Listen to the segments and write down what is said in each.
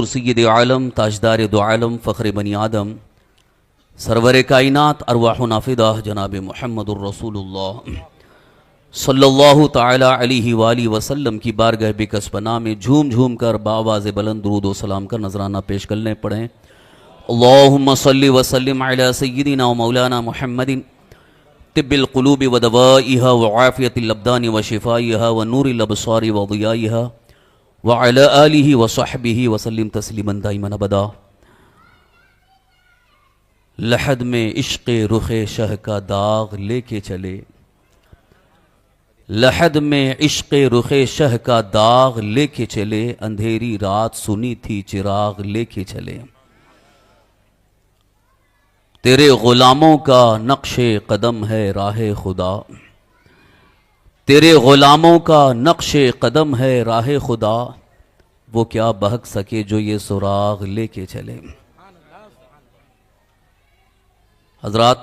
سید عالم تاجدار دو عالم فخر بنی آدم سرور کائنات ارواح نافدہ جناب محمد الرسول اللہ صلی اللہ تعالی علیہ وآلہ وسلم کی بارگاہ بکس پناہ میں جھوم جھوم کر بآواز بلند درود و سلام کا نذرانہ پیش کرنے پڑھیں۔ اللہم صلی وسلم علی سیدنا و مولانا محمد طب القلوب و دوائها وعافیت الابدان و شفائها و نور الابصار و ضیائها وعلى آلہ وصحبہ وسلم تسلیما دائما ابدا۔ لحد میں عشق رخ شہ کا داغ لے کے چلے، لحد میں عشق رخ شہ کا داغ لے کے چلے، اندھیری رات سنی تھی چراغ لے کے چلے، تیرے غلاموں کا نقش قدم ہے راہ خدا، تیرے غلاموں کا نقش قدم ہے راہ خدا، وہ کیا بہک سکے جو یہ سراغ لے کے چلے۔ حضرات،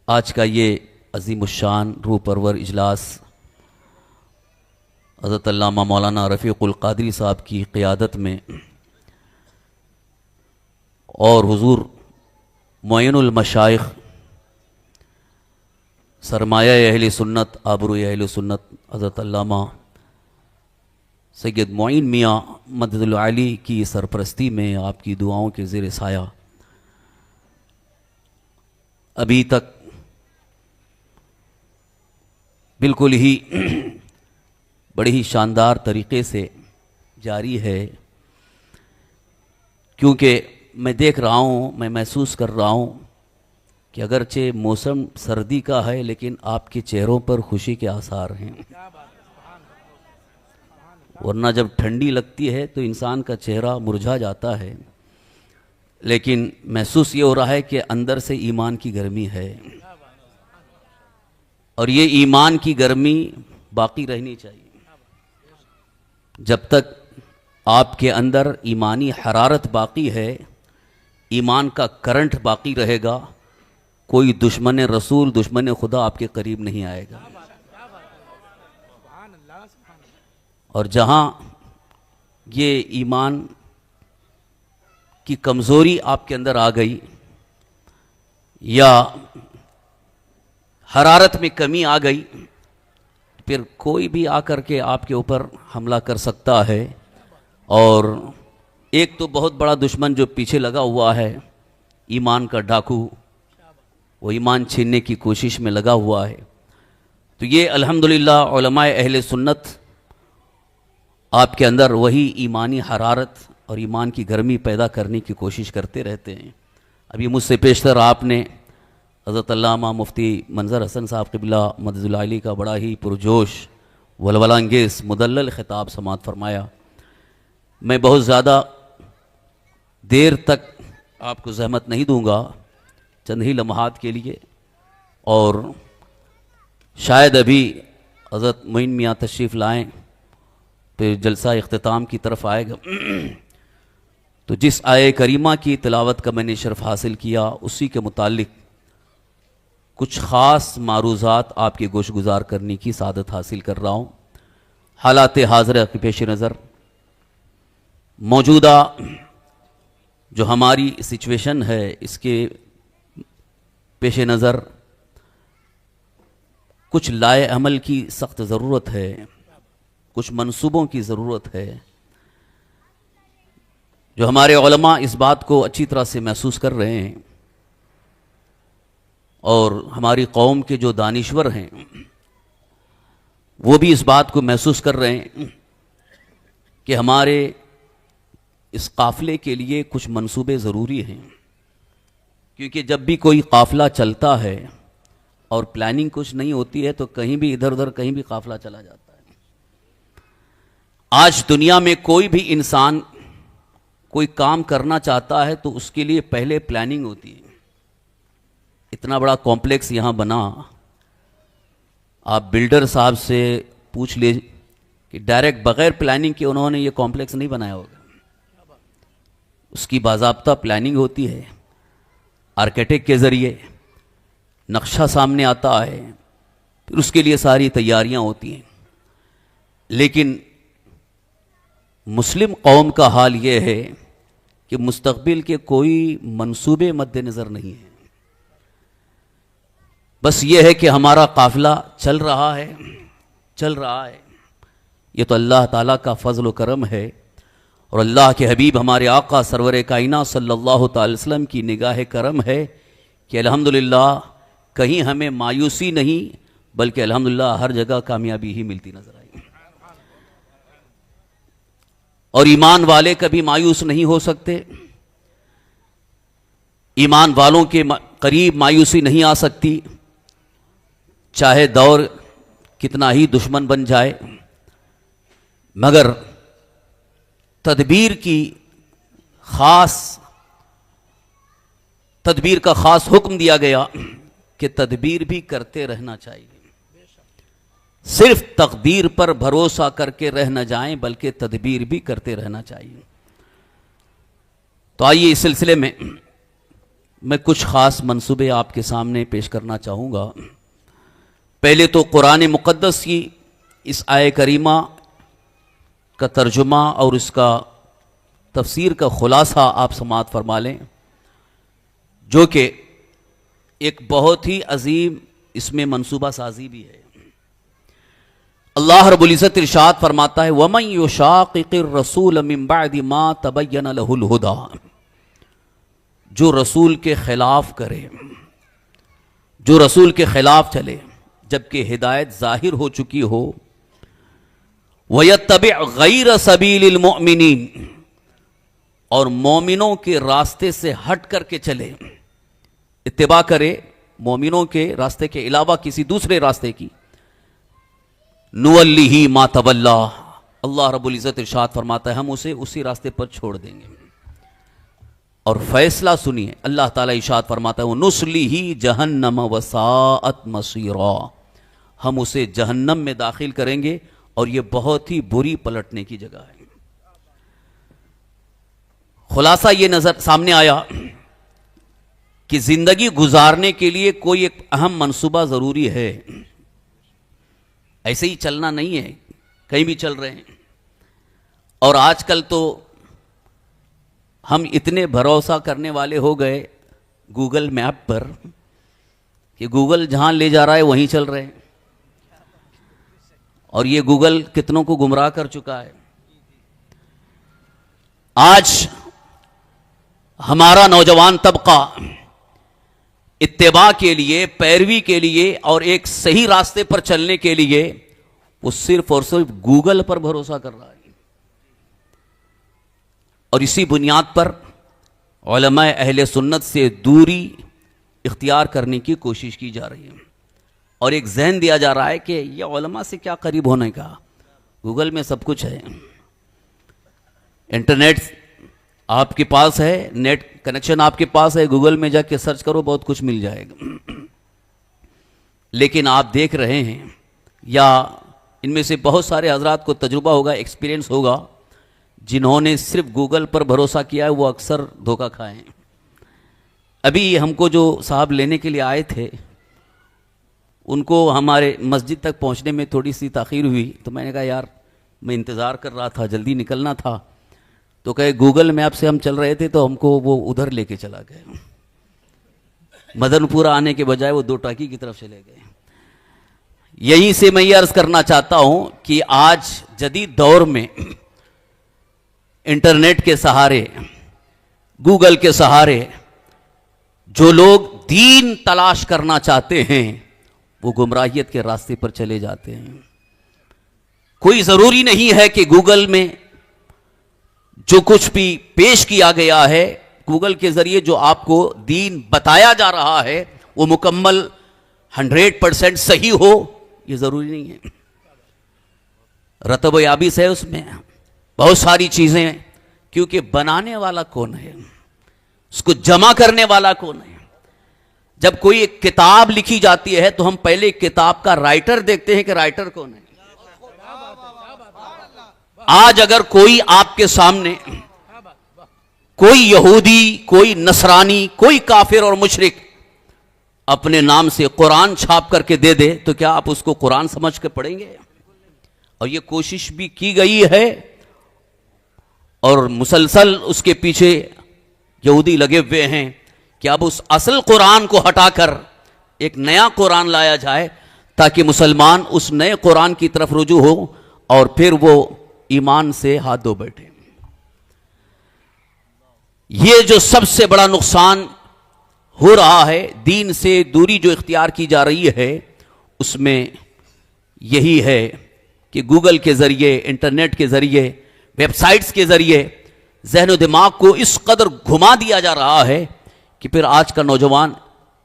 آج کا یہ عظیم الشان روح پرور اجلاس حضرت علامہ مولانا رفیق القادری صاحب کی قیادت میں اور حضور معین المشائخ سرمایہ اہل سنت آبرو اہل سنت حضرت علامہ سید معین میاں مدد العالی کی سرپرستی میں آپ کی دعاؤں کے زیر سایہ ابھی تک بالکل ہی بڑی ہی شاندار طریقے سے جاری ہے، کیونکہ میں دیکھ رہا ہوں، میں محسوس کر رہا ہوں کہ اگرچہ موسم سردی کا ہے لیکن آپ کے چہروں پر خوشی کے آثار ہیں، ورنہ جب ٹھنڈی لگتی ہے تو انسان کا چہرہ مرجھا جاتا ہے، لیکن محسوس یہ ہو رہا ہے کہ اندر سے ایمان کی گرمی ہے، اور یہ ایمان کی گرمی باقی رہنی چاہیے۔ جب تک آپ کے اندر ایمانی حرارت باقی ہے، ایمان کا کرنٹ باقی رہے گا، کوئی دشمن رسول دشمن خدا آپ کے قریب نہیں آئے گا۔ اور جہاں یہ ایمان کی کمزوری آپ کے اندر آ گئی یا حرارت میں کمی آ گئی، پھر کوئی بھی آ کر کے آپ کے اوپر حملہ کر سکتا ہے، اور ایک تو بہت بڑا دشمن جو پیچھے لگا ہوا ہے، ایمان کا ڈاکو، وہ ایمان چھیننے کی کوشش میں لگا ہوا ہے۔ تو یہ الحمدللہ علماء اہل سنت آپ کے اندر وہی ایمانی حرارت اور ایمان کی گرمی پیدا کرنے کی کوشش کرتے رہتے ہیں۔ ابھی مجھ سے پیشتر آپ نے حضرت علامہ مفتی منظر حسن صاحب قبلہ مدد العالی کا بڑا ہی پرجوش ولولہ انگیز مدلل خطاب سماعت فرمایا۔ میں بہت زیادہ دیر تک آپ کو زحمت نہیں دوں گا، چند ہی لمحات کے لیے، اور شاید ابھی حضرت معین میاں تشریف لائیں تو جلسہ اختتام کی طرف آئے گا، تو جس آیہ کریمہ کی تلاوت کا میں نے شرف حاصل کیا اسی کے متعلق کچھ خاص معروضات آپ کے گوش گزار کرنے کی سعادت حاصل کر رہا ہوں۔ حالات حاضرہ کے پیش نظر موجودہ جو ہماری سچویشن ہے، اس کے پیش نظر کچھ لائے عمل کی سخت ضرورت ہے، کچھ منصوبوں کی ضرورت ہے، جو ہمارے علماء اس بات کو اچھی طرح سے محسوس کر رہے ہیں، اور ہماری قوم کے جو دانشور ہیں وہ بھی اس بات کو محسوس کر رہے ہیں کہ ہمارے اس قافلے کے لیے کچھ منصوبے ضروری ہیں، کیونکہ جب بھی کوئی قافلہ چلتا ہے اور پلاننگ کچھ نہیں ہوتی ہے تو کہیں بھی ادھر ادھر کہیں بھی قافلہ چلا جاتا ہے۔ آج دنیا میں کوئی بھی انسان کوئی کام کرنا چاہتا ہے تو اس کے لیے پہلے پلاننگ ہوتی ہے۔ اتنا بڑا کمپلیکس یہاں بنا، آپ بلڈر صاحب سے پوچھ لیں کہ ڈائریکٹ بغیر پلاننگ کے انہوں نے یہ کمپلیکس نہیں بنایا ہوگا، اس کی باضابطہ پلاننگ ہوتی ہے، آرکیٹیکٹ کے ذریعے نقشہ سامنے آتا ہے، پھر اس کے لیے ساری تیاریاں ہوتی ہیں۔ لیکن مسلم قوم کا حال یہ ہے کہ مستقبل کے کوئی منصوبے مد نظر نہیں ہیں. بس یہ ہے کہ ہمارا قافلہ چل رہا ہے. یہ تو اللہ تعالیٰ کا فضل و کرم ہے، اور اللہ کے حبیب ہمارے آقا سرور کائنات صلی اللہ تعالی وسلم کی نگاہ کرم ہے کہ الحمدللہ کہیں ہمیں مایوسی نہیں بلکہ الحمدللہ ہر جگہ کامیابی ہی ملتی نظر آئی. اور ایمان والے کبھی مایوس نہیں ہو سکتے، ایمان والوں کے قریب مایوسی نہیں آ سکتی، چاہے دور کتنا ہی دشمن بن جائے. مگر تدبیر کا خاص حکم دیا گیا کہ تدبیر بھی کرتے رہنا چاہیے. صرف تقدیر پر بھروسہ کر کے رہ نہ جائیں بلکہ تدبیر بھی کرتے رہنا چاہیے. تو آئیے اس سلسلے میں کچھ خاص منصوبے آپ کے سامنے پیش کرنا چاہوں گا. پہلے تو قرآن مقدس کی اس آیہ کریمہ کا ترجمہ اور اس کا تفسیر کا خلاصہ آپ سماعت فرما لیں، جو کہ ایک بہت ہی عظیم اس میں منصوبہ سازی بھی ہے. اللہ رب العزت ارشاد فرماتا ہے وَمَن يُشَاقِقِ الرَّسُولَ مِن بَعْدِ مَا تَبَيَّنَ لَهُ الْهُدَى، جو رسول کے خلاف کرے، جو رسول کے خلاف چلے جبکہ ہدایت ظاہر ہو چکی ہو، وَيَتَّبِعْ غَيْرَ سَبِيلِ الْمُؤْمِنِينَ، اور مومنوں کے راستے سے ہٹ کر کے چلے، اتباع کرے مومنوں کے راستے کے علاوہ کسی دوسرے راستے کی، نُوَلِّهِ مَا تَوَلَّىٰ، اللہ رب العزت ارشاد فرماتا ہے ہم اسے اسی راستے پر چھوڑ دیں گے. اور فیصلہ سنیے، اللہ تعالیٰ ارشاد فرماتا ہے وَنُصْلِهِ جَهَنَّمَ وَسَاءَتْ مَصِيرًا، ہم اسے جہنم میں داخل کریں گے اور یہ بہت ہی بری پلٹنے کی جگہ ہے. خلاصہ یہ نظر سامنے آیا کہ زندگی گزارنے کے لیے کوئی ایک اہم منصوبہ ضروری ہے. ایسے ہی چلنا نہیں ہے، کہیں بھی چل رہے ہیں. اور آج کل تو ہم اتنے بھروسہ کرنے والے ہو گئے گوگل میپ پر کہ گوگل جہاں لے جا رہا ہے وہیں چل رہے ہیں. اور یہ گوگل کتنوں کو گمراہ کر چکا ہے. آج ہمارا نوجوان طبقہ اتباع کے لیے، پیروی کے لیے اور ایک صحیح راستے پر چلنے کے لیے وہ صرف اور صرف گوگل پر بھروسہ کر رہا ہے. اور اسی بنیاد پر علماء اہل سنت سے دوری اختیار کرنے کی کوشش کی جا رہی ہے. اور ایک ذہن دیا جا رہا ہے کہ یہ علماء سے کیا قریب ہونے کا، گوگل میں سب کچھ ہے، انٹرنیٹ آپ کے پاس ہے، نیٹ کنیکشن آپ کے پاس ہے، گوگل میں جا کے سرچ کرو بہت کچھ مل جائے گا. لیکن آپ دیکھ رہے ہیں یا ان میں سے بہت سارے حضرات کو تجربہ ہوگا، ایکسپیرینس ہوگا، جنہوں نے صرف گوگل پر بھروسہ کیا ہے وہ اکثر دھوکہ کھائے ہیں. ابھی ہم کو جو صاحب لینے کے لیے آئے تھے ان کو ہمارے مسجد تک پہنچنے میں تھوڑی سی تاخیر ہوئی، تو میں نے کہا یار میں انتظار کر رہا تھا، جلدی نکلنا تھا. تو کہے گوگل میپ سے ہم چل رہے تھے تو ہم کو وہ ادھر لے کے چلا گئے، مدن پورہ آنے کے بجائے وہ دو ٹاکی کی طرف چلے گئے. یہیں سے میں یہ عرض کرنا چاہتا ہوں کہ آج جدید دور میں انٹرنیٹ کے سہارے، گوگل کے سہارے جو لوگ دین تلاش کرنا چاہتے ہیں وہ گمراہیت کے راستے پر چلے جاتے ہیں. کوئی ضروری نہیں ہے کہ گوگل میں جو کچھ بھی پیش کیا گیا ہے، گوگل کے ذریعے جو آپ کو دین بتایا جا رہا ہے وہ مکمل 100% صحیح ہو، یہ ضروری نہیں ہے. رتب و یابس ہے اس میں بہت ساری چیزیں، کیونکہ بنانے والا کون ہے، اس کو جمع کرنے والا کون ہے. جب کوئی ایک کتاب لکھی جاتی ہے تو ہم پہلے کتاب کا رائٹر دیکھتے ہیں کہ رائٹر کون ہے. آج اگر کوئی آپ کے سامنے کوئی یہودی، کوئی نصرانی، کوئی کافر اور مشرک اپنے نام سے قرآن چھاپ کر کے دے دے تو کیا آپ اس کو قرآن سمجھ کے پڑھیں گے؟ اور یہ کوشش بھی کی گئی ہے اور مسلسل اس کے پیچھے یہودی لگے ہوئے ہیں کہ اب اس اصل قرآن کو ہٹا کر ایک نیا قرآن لایا جائے تاکہ مسلمان اس نئے قرآن کی طرف رجوع ہو اور پھر وہ ایمان سے ہاتھ دھو بیٹھے. یہ جو سب سے بڑا نقصان ہو رہا ہے، دین سے دوری جو اختیار کی جا رہی ہے، اس میں یہی ہے کہ گوگل کے ذریعے، انٹرنیٹ کے ذریعے، ویب سائٹس کے ذریعے ذہن و دماغ کو اس قدر گھما دیا جا رہا ہے کہ پھر آج کا نوجوان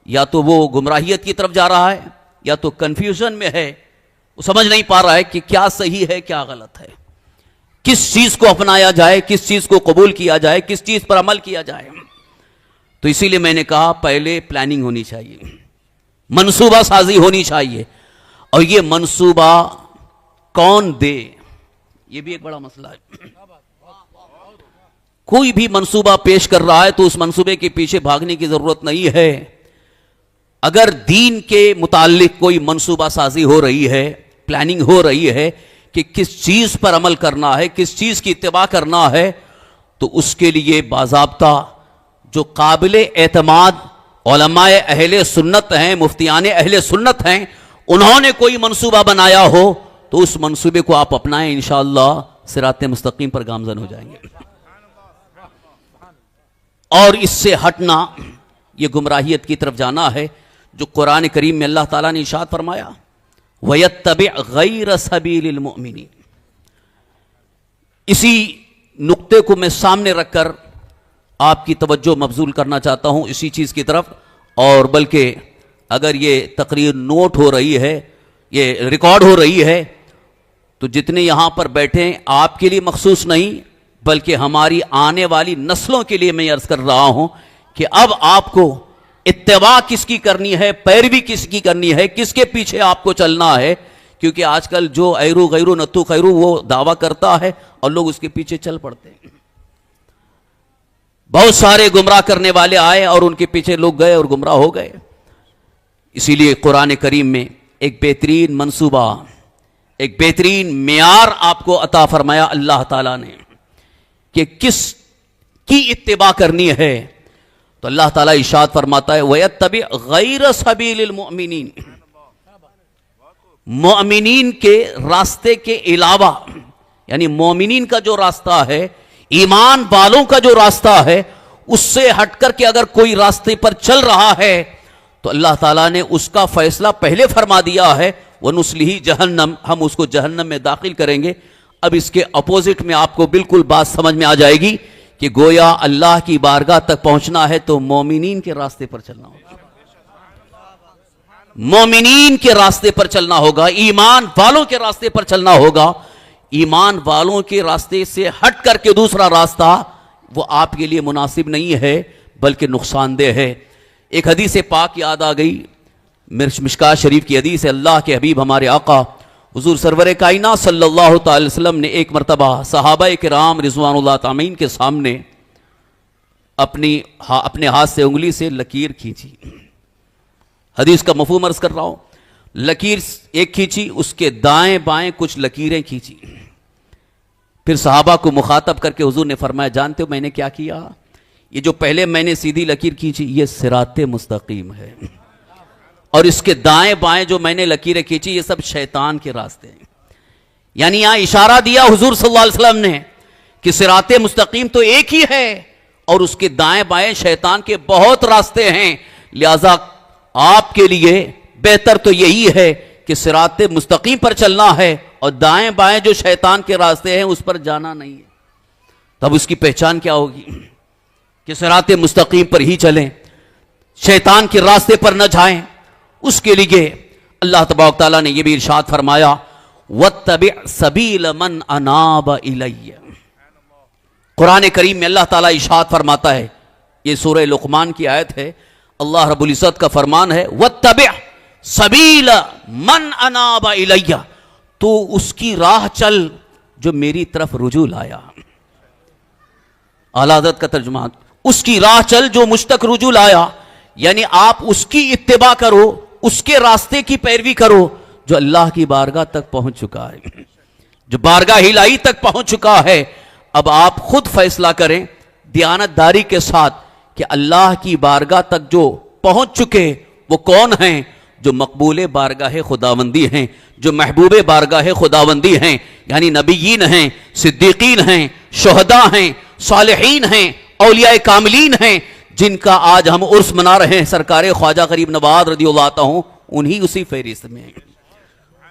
یا تو وہ گمراہیت کی طرف جا رہا ہے یا تو کنفیوژن میں ہے، وہ سمجھ نہیں پا رہا ہے کہ کیا صحیح ہے کیا غلط ہے، کس چیز کو اپنایا جائے، کس چیز کو قبول کیا جائے، کس چیز پر عمل کیا جائے. تو اسی لیے میں نے کہا پہلے پلاننگ ہونی چاہیے، منصوبہ سازی ہونی چاہیے، اور یہ منصوبہ کون دے یہ بھی ایک بڑا مسئلہ ہے. کوئی بھی منصوبہ پیش کر رہا ہے تو اس منصوبے کے پیچھے بھاگنے کی ضرورت نہیں ہے. اگر دین کے متعلق کوئی منصوبہ سازی ہو رہی ہے، پلاننگ ہو رہی ہے کہ کس چیز پر عمل کرنا ہے، کس چیز کی اتباع کرنا ہے، تو اس کے لیے باضابطہ جو قابل اعتماد علماء اہل سنت ہیں، مفتیان اہل سنت ہیں، انہوں نے کوئی منصوبہ بنایا ہو تو اس منصوبے کو آپ اپنائیں، انشاءاللہ صراط مستقیم پر گامزن ہو جائیں گے. اور اس سے ہٹنا یہ گمراہیت کی طرف جانا ہے جو قرآن کریم میں اللہ تعالیٰ نے ارشاد فرمایا وَيَتَّبِعْ غَيْرَ سَبِيلِ الْمُؤْمِنِينَ. اسی نقطے کو میں سامنے رکھ کر آپ کی توجہ مبذول کرنا چاہتا ہوں اسی چیز کی طرف. اور بلکہ اگر یہ تقریر نوٹ ہو رہی ہے، یہ ریکارڈ ہو رہی ہے، تو جتنے یہاں پر بیٹھے آپ کے لیے مخصوص نہیں بلکہ ہماری آنے والی نسلوں کے لیے میں عرض کر رہا ہوں کہ اب آپ کو اتباع کس کی کرنی ہے، پیروی کس کی کرنی ہے، کس کے پیچھے آپ کو چلنا ہے. کیونکہ آج کل جو ایرو غیرو نتو خیرو وہ دعویٰ کرتا ہے اور لوگ اس کے پیچھے چل پڑتے ہیں. بہت سارے گمراہ کرنے والے آئے اور ان کے پیچھے لوگ گئے اور گمراہ ہو گئے. اسی لیے قرآن کریم میں ایک بہترین منصوبہ، ایک بہترین معیار آپ کو عطا فرمایا اللہ تعالیٰ نے کہ کس کی اتباع کرنی ہے. تو اللہ تعالیٰ ارشاد فرماتا ہے وَيَتَّبِعْ غَيْرَ سَبِيلِ الْمُؤْمِنِينَ. مومنین کے راستے کے علاوہ، یعنی مومنین کا جو راستہ ہے، ایمان والوں کا جو راستہ ہے، اس سے ہٹ کر کے اگر کوئی راستے پر چل رہا ہے تو اللہ تعالیٰ نے اس کا فیصلہ پہلے فرما دیا ہے وَنُصْلِهِ جہنم، ہم اس کو جہنم میں داخل کریں گے. اب اس کے اپوزٹ میں آپ کو بالکل بات سمجھ میں آ جائے گی کہ گویا اللہ کی بارگاہ تک پہنچنا ہے تو مومنین کے راستے پر چلنا ہوگا، مومنین کے راستے پر چلنا ہوگا، ایمان والوں کے راستے پر چلنا ہوگا. ایمان والوں کے راستے سے ہٹ کر کے دوسرا راستہ وہ آپ کے لیے مناسب نہیں ہے بلکہ نقصان دہ ہے. ایک حدیث پاک یاد آ گئی، مشکات شریف کی حدیث ہے. اللہ کے حبیب ہمارے آقا حضور سرور کائنات صلی اللہ تعالی وسلم نے ایک مرتبہ صحابہ کرام رضوان اللہ تعالی کے سامنے اپنے ہاتھ سے انگلی سے لکیر کھینچی. حدیث کا مفہوم عرض کر رہا ہوں. لکیر ایک کھینچی، اس کے دائیں بائیں کچھ لکیریں کھینچی. پھر صحابہ کو مخاطب کر کے حضور نے فرمایا جانتے ہو میں نے کیا کیا؟ یہ جو پہلے میں نے سیدھی لکیر کھینچی یہ صراط مستقیم ہے، اور اس کے دائیں بائیں جو میں نے لکیریں کھینچی یہ سب شیطان کے راستے ہیں. یعنی یہاں اشارہ دیا حضور صلی اللہ علیہ وسلم نے کہ صراط مستقیم تو ایک ہی ہے اور اس کے دائیں بائیں شیطان کے بہت راستے ہیں. لہذا آپ کے لیے بہتر تو یہی ہے کہ صراط مستقیم پر چلنا ہے اور دائیں بائیں جو شیطان کے راستے ہیں اس پر جانا نہیں ہے. تب اس کی پہچان کیا ہوگی کہ صراط مستقیم پر ہی چلیں، شیطان کے راستے پر نہ جائیں. اس کے لیے اللہ تبارک تعالیٰ نے یہ بھی ارشاد فرمایا وَاتَّبِعْ سَبِيلَ مَنْ أَنَابَ إِلَيَّ. قرآن کریم میں اللہ تعالیٰ ارشاد فرماتا ہے، یہ سورہ لقمان کی آیت ہے، اللہ رب العزت کا فرمان ہے وَاتَّبِعْ سَبِيلَ مَنْ أَنَابَ إِلَيَّ. تو اس کی راہ چل جو میری طرف رجوع لایا. اعلیٰ حضرت کا ترجمہ، اس کی راہ چل جو مجھ تک رجوع لایا. یعنی آپ اس کی اتباع کرو، اس کے راستے کی پیروی کرو جو اللہ کی بارگاہ تک پہنچ چکا ہے، جو بارگاہ الہی تک پہنچ چکا ہے. اب آپ خود فیصلہ کریں دیانتداری کے ساتھ کہ اللہ کی بارگاہ تک جو پہنچ چکے وہ کون ہیں؟ جو مقبول بارگاہ خداوندی ہیں، جو محبوب بارگاہ خداوندی ہیں، یعنی نبیین ہیں، صدیقین ہیں، شہداء ہیں، صالحین ہیں، اولیاء کاملین ہیں، جن کا آج ہم عرس منا رہے ہیں، سرکار خواجہ غریب نواز رضی اللہ عنہ انہی اسی فہرست میں ہیں۔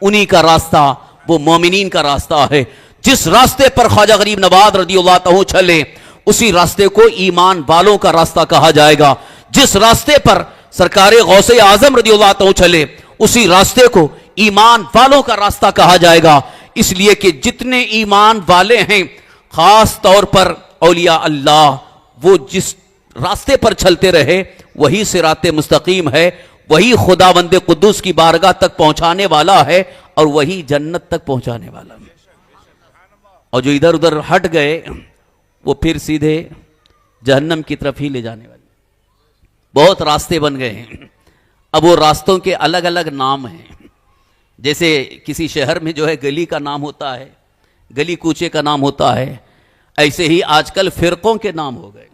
انہی کا راستہ وہ مومنین کا راستہ ہے۔ جس راستے پر خواجہ غریب نواز رضی اللہ عنہ چلے اسی راستے کو ایمان والوں کا راستہ کہا جائے گا۔ جس راستے پر سرکار غوث اعظم رضی اللہ عنہ چلے اسی راستے کو ایمان والوں کا راستہ کہا جائے گا، اس لیے کہ جتنے ایمان والے ہیں خاص طور پر اولیاء اللہ، وہ جس راستے پر چلتے رہے وہی صراط مستقیم ہے، وہی خداوند قدوس کی بارگاہ تک پہنچانے والا ہے اور وہی جنت تک پہنچانے والا ہے۔ اور جو ادھر ادھر ہٹ گئے وہ پھر سیدھے جہنم کی طرف ہی لے جانے والے۔ بہت راستے بن گئے ہیں، اب وہ راستوں کے الگ الگ نام ہیں۔ جیسے کسی شہر میں جو ہے گلی کا نام ہوتا ہے، گلی کوچے کا نام ہوتا ہے، ایسے ہی آج کل فرقوں کے نام ہو گئے،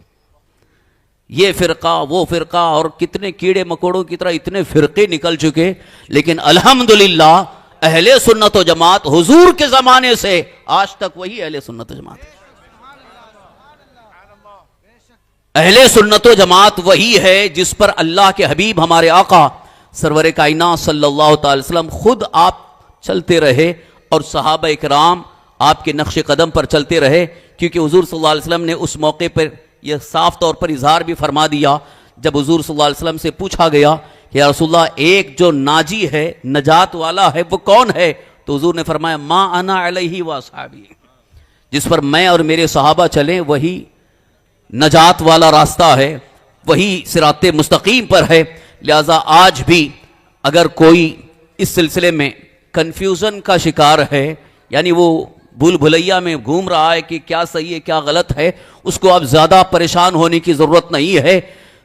یہ فرقہ وہ فرقہ، اور کتنے کیڑے مکوڑوں کی طرح اتنے فرقے نکل چکے، لیکن الحمدللہ اہل سنت و جماعت حضور کے زمانے سے آج تک وہی اہل سنت و جماعت ہے۔ اہل سنت و جماعت وہی ہے جس پر اللہ کے حبیب ہمارے آقا سرور کائنات صلی اللہ تعالی وسلم خود آپ چلتے رہے اور صحابہ اکرام آپ کے نقش قدم پر چلتے رہے، کیونکہ حضور صلی اللہ علیہ وسلم نے اس موقع پر یہ صاف طور پر اظہار بھی فرما دیا جب حضور صلی اللہ علیہ وسلم سے پوچھا گیا کہ یا رسول اللہ ایک جو ناجی ہے، نجات والا ہے، وہ کون ہے؟ تو حضور نے فرمایا ما انا علیہ واصحابی، جس پر میں اور میرے صحابہ چلیں وہی نجات والا راستہ ہے، وہی صراط مستقیم پر ہے۔ لہذا آج بھی اگر کوئی اس سلسلے میں کنفیوژن کا شکار ہے، یعنی وہ بھول بھلیا میں گھوم رہا ہے کہ کیا صحیح ہے کیا غلط ہے، اس کو اب زیادہ پریشان ہونے کی ضرورت نہیں ہے۔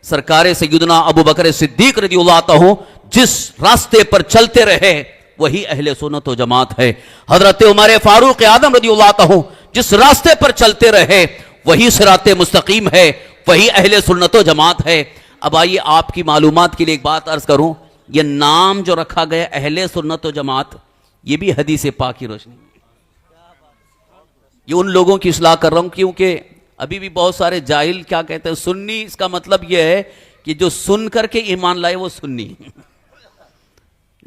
سرکار سیدنا ابو بکر صدیق رضی اللہ عنہ جس راستے پر چلتے رہے وہی اہل سنت و جماعت ہے۔ حضرت عمر فاروق اعظم رضی اللہ عنہ جس راستے پر چلتے رہے وہی صراط مستقیم ہے، وہی اہل سنت و جماعت ہے۔ اب آئیے آپ کی معلومات کے لیے ایک بات عرض کروں، یہ نام جو رکھا گیا اہل سنت و جماعت یہ بھی حدیث پاک کی روشنی، یہ ان لوگوں کی اصلاح کر رہا ہوں کیونکہ ابھی بھی بہت سارے جاہل کیا کہتے ہیں سنی، اس کا مطلب یہ ہے کہ جو سن کر کے ایمان لائے وہ سنی۔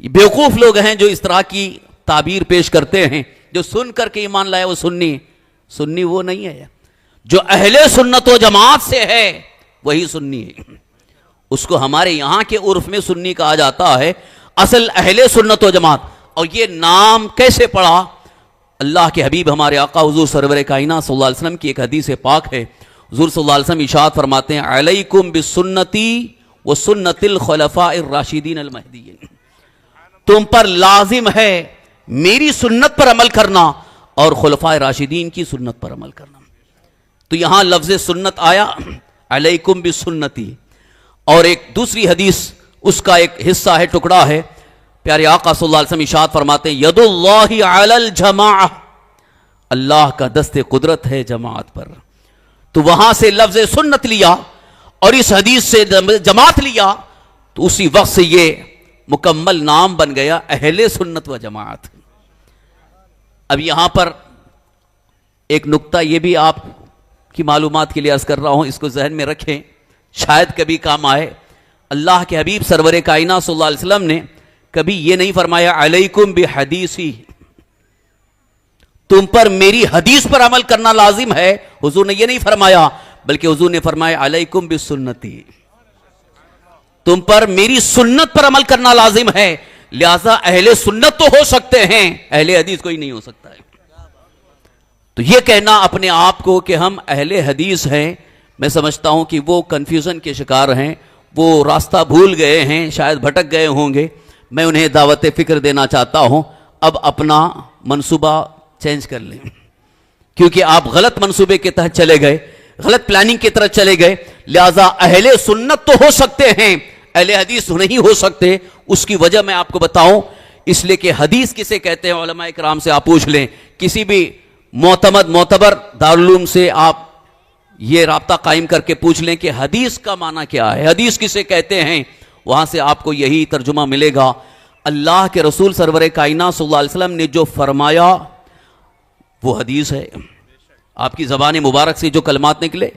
یہ بیوقوف لوگ ہیں جو اس طرح کی تعبیر پیش کرتے ہیں، جو سن کر کے ایمان لائے وہ سنی۔ سنی وہ نہیں ہے، جو اہل سنت و جماعت سے ہے وہی سنی ہے۔ اس کو ہمارے یہاں کے عرف میں سنی کہا جاتا ہے، اصل اہل سنت و جماعت۔ اور یہ نام کیسے پڑا؟ اللہ کے حبیب ہمارے آقا حضور سرور کائنات صلی اللہ علیہ وسلم کی ایک حدیث پاک ہے۔ حضور صلی اللہ علیہ وسلم ارشاد فرماتے ہیں علیکم بسنتی وسنت الخلفاء الراشدین المہدیین، تم پر لازم ہے میری سنت پر عمل کرنا اور خلفاء راشدین کی سنت پر عمل کرنا۔ تو یہاں لفظ سنت آیا علیکم بسنتی، اور ایک دوسری حدیث اس کا ایک حصہ ہے، ٹکڑا ہے، پیارے آقا صلی اللہ علیہ وسلم ارشاد فرماتے ہیں ید اللہ علی الجماعہ، اللہ کا دست قدرت ہے جماعت پر۔ تو وہاں سے لفظ سنت لیا اور اس حدیث سے جماعت لیا، تو اسی وقت سے یہ مکمل نام بن گیا اہل سنت و جماعت۔ اب یہاں پر ایک نقطہ یہ بھی آپ کی معلومات کے لیے عرض کر رہا ہوں، اس کو ذہن میں رکھیں، شاید کبھی کام آئے۔ اللہ کے حبیب سرور کائنات صلی اللہ علیہ وسلم نے کبھی یہ نہیں فرمایا علیکم بحدیثی، تم پر میری حدیث پر عمل کرنا لازم ہے، حضور نے یہ نہیں فرمایا، بلکہ حضور نے فرمایا علیکم بسنتی، تم پر میری سنت پر عمل کرنا لازم ہے۔ لہذا اہل سنت تو ہو سکتے ہیں، اہل حدیث کوئی نہیں ہو سکتا ہے۔ تو یہ کہنا اپنے آپ کو کہ ہم اہل حدیث ہیں، میں سمجھتا ہوں کہ وہ کنفیوژن کے شکار ہیں، وہ راستہ بھول گئے ہیں، شاید بھٹک گئے ہوں گے۔ میں انہیں دعوت فکر دینا چاہتا ہوں اب اپنا منصوبہ چینج کر لیں، کیونکہ آپ غلط منصوبے کے تحت چلے گئے، غلط پلاننگ کی طرف چلے گئے۔ لہذا اہل سنت تو ہو سکتے ہیں، اہل حدیث نہیں ہو سکتے۔ اس کی وجہ میں آپ کو بتاؤں، اس لیے کہ حدیث کسے کہتے ہیں علماء کرام سے آپ پوچھ لیں، کسی بھی معتبر دارالعلوم سے آپ یہ رابطہ قائم کر کے پوچھ لیں کہ حدیث کا معنی کیا ہے، حدیث کسے کہتے ہیں، وہاں سے آپ کو یہی ترجمہ ملے گا۔ اللہ کے رسول سرور کائنات صلی اللہ علیہ وسلم نے جو فرمایا وہ حدیث ہے، آپ کی زبان مبارک سے جو کلمات نکلے